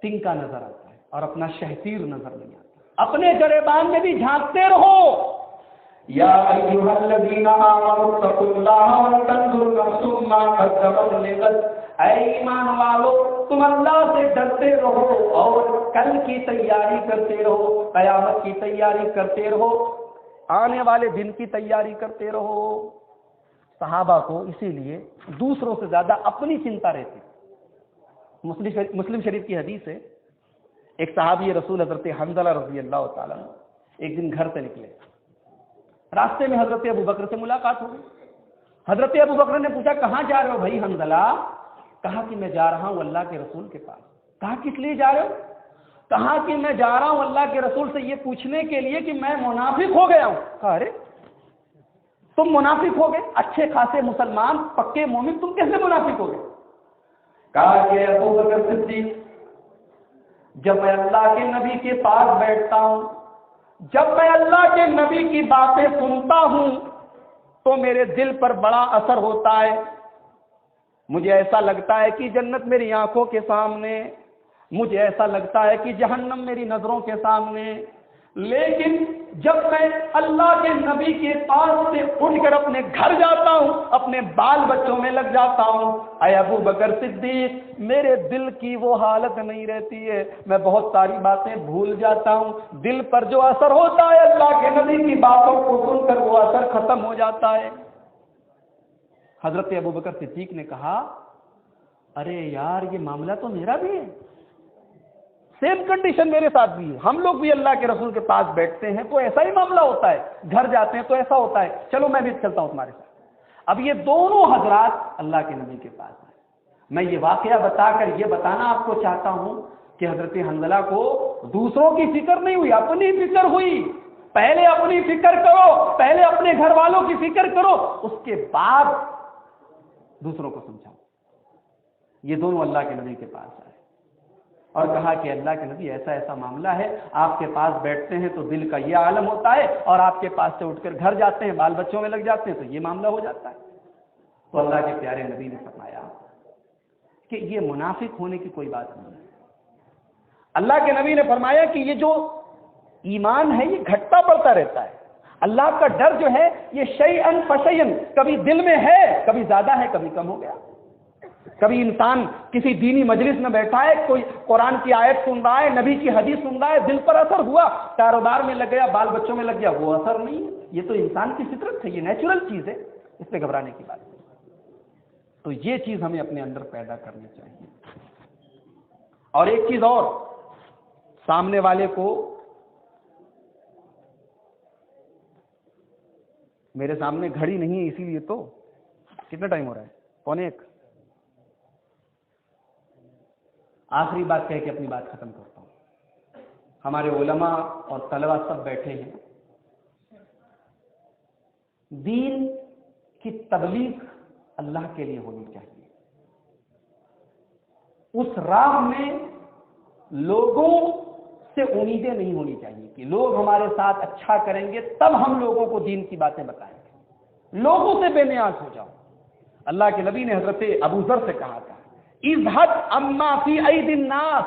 تنکا نظر آتا ہے اور اپنا شہتیر نظر نہیں آتا. اپنے گریبان میں بھی جھانکتے رہو. یا ایھا الذین آمنوا اتقوا اللہ ولتنظر نفس ما قدمت لغد. اے ایمان والو تم اللہ سے ڈرتے رہو اور کل کی تیاری کرتے رہو, قیامت کی تیاری کرتے رہو, آنے والے دن کی تیاری کرتے رہو. صحابہ کو اسی لیے دوسروں سے زیادہ اپنی چنتا رہتی. مسلم شریف کی حدیث ہے, ایک صحابی رسول حضرت حنظلہ رضی اللہ تعالیٰ ایک دن گھر سے نکلے. راستے میں حضرت ابو بکر سے ملاقات ہو گئی. حضرت ابو بکر نے پوچھا کہاں جا رہے ہو بھائی حنظلہ؟ کہا کہ میں جا رہا ہوں اللہ کے رسول کے پاس. کہا کس لیے جا رہے ہو؟ کہا کہ میں جا رہا ہوں اللہ کے رسول سے یہ پوچھنے کے لیے کہ میں منافق ہو گیا ہوں. کہا ارے تم منافق ہو گئے؟ اچھے خاصے مسلمان پکے مومن, تم کیسے منافق ہو گئے؟ کہا کہ ابو بکر صدیق جب میں اللہ کے نبی کے پاس بیٹھتا ہوں, جب میں اللہ کے نبی کی باتیں سنتا ہوں تو میرے دل پر بڑا اثر ہوتا ہے. مجھے ایسا لگتا ہے کہ جنت میری آنکھوں کے سامنے, مجھے ایسا لگتا ہے کہ جہنم میری نظروں کے سامنے. لیکن جب میں اللہ کے نبی کے پاس سے اٹھ کر اپنے گھر جاتا ہوں, اپنے بال بچوں میں لگ جاتا ہوں, اے ابو بکر صدیق میرے دل کی وہ حالت نہیں رہتی ہے, میں بہت ساری باتیں بھول جاتا ہوں. دل پر جو اثر ہوتا ہے اللہ کے نبی کی باتوں کو سن کر وہ اثر ختم ہو جاتا ہے. حضرت ابو بکر صدیق نے کہا ارے یار یہ معاملہ تو میرا بھی ہے, سیم کنڈیشن میرے ساتھ بھی ہے. ہم لوگ بھی اللہ کے رسول کے پاس بیٹھتے ہیں تو ایسا ہی معاملہ ہوتا ہے, گھر جاتے ہیں تو ایسا ہوتا ہے, چلو میں بھی چلتا ہوں تمہارے ساتھ. اب یہ دونوں حضرات اللہ کے نبی کے پاس ہیں. میں یہ واقعہ بتا کر یہ بتانا آپ کو چاہتا ہوں کہ حضرت حنظلہ کو دوسروں کی فکر نہیں ہوئی, اپنی فکر ہوئی. پہلے اپنی فکر کرو, پہلے اپنے گھر والوں کی فکر کرو, اس کے بعد دوسروں کو سمجھاؤ. یہ دونوں اللہ کے نبی کے پاس آئے اور کہا کہ اللہ کے نبی ایسا ایسا معاملہ ہے, آپ کے پاس بیٹھتے ہیں تو دل کا یہ عالم ہوتا ہے, اور آپ کے پاس سے اٹھ کر گھر جاتے ہیں بال بچوں میں لگ جاتے ہیں تو یہ معاملہ ہو جاتا ہے. تو اللہ کے پیارے نبی نے فرمایا کہ یہ منافق ہونے کی کوئی بات نہیں ہے. اللہ کے نبی نے فرمایا کہ یہ جو ایمان ہے یہ گھٹتا بڑھتا رہتا ہے. اللہ کا ڈر جو ہے یہ شیئن فشیئن, کبھی دل میں ہے, کبھی زیادہ ہے, کبھی کم ہو گیا. کبھی انسان کسی دینی مجلس میں بیٹھا ہے, کوئی قرآن کی آیت سن رہا ہے, نبی کی حدیث سن رہا ہے, دل پر اثر ہوا, کاروبار میں لگ گیا, بال بچوں میں لگ گیا, وہ اثر نہیں ہے. یہ تو انسان کی فطرت ہے, یہ نیچرل چیز ہے, اس پہ گھبرانے کی بات نہیں. تو یہ چیز ہمیں اپنے اندر پیدا کرنی چاہیے. اور ایک چیز اور, سامنے والے کو, میرے سامنے گھڑی نہیں ہے اسی لیے تو کتنا ٹائم ہو رہا ہے, 1:45. آخری بات کہہ کے اپنی بات ختم کرتا ہوں. ہمارے علماء اور طلباء سب بیٹھے ہیں. دین کی تبلیغ اللہ کے لیے ہونی چاہیے. اس راہ میں لوگوں سے امیدیں نہیں ہونی چاہیے کہ لوگ ہمارے ساتھ اچھا کریں گے تب ہم لوگوں کو دین کی باتیں بتائیں گے. لوگوں سے بے نیاز ہو جاؤ. اللہ کے نبی نے حضرت ابو ذر سے کہا تھا اذهب عما فی ایدی الناس,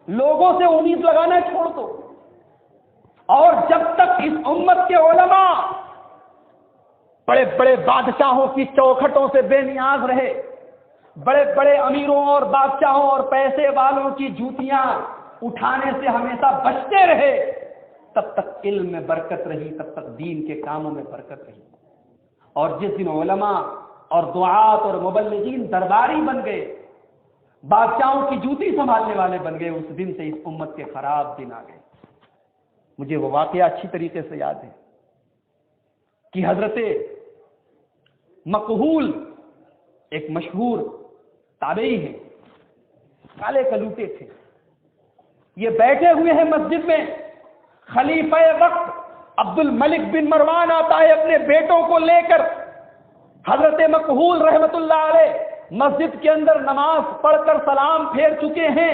لوگوں سے امید لگانا چھوڑ دو. اور جب تک اس امت کے علماء بڑے بڑے بادشاہوں کی چوکھٹوں سے بے نیاز رہے, بڑے بڑے امیروں اور بادشاہوں اور پیسے والوں کی جوتیاں اٹھانے سے ہمیشہ بچتے رہے, تب تک علم میں برکت رہی, تب تک دین کے کاموں میں برکت رہی. اور جس دن علماء اور دعات اور مبلغین درباری بن گئے, بادشاہوں کی جوتی سنبھالنے والے بن گئے, اس دن سے اس امت کے خراب دن آ گئے. مجھے وہ واقعہ اچھی طریقے سے یاد ہے کہ حضرت مقہول ایک مشہور تابعی ہیں, کالے کلوٹے تھے. یہ بیٹھے ہوئے ہیں مسجد میں, خلیفہ وقت عبد الملک بن مروان آتا ہے اپنے بیٹوں کو لے کر. حضرت مقہول رحمت اللہ علیہ مسجد کے اندر نماز پڑھ کر سلام پھیر چکے ہیں.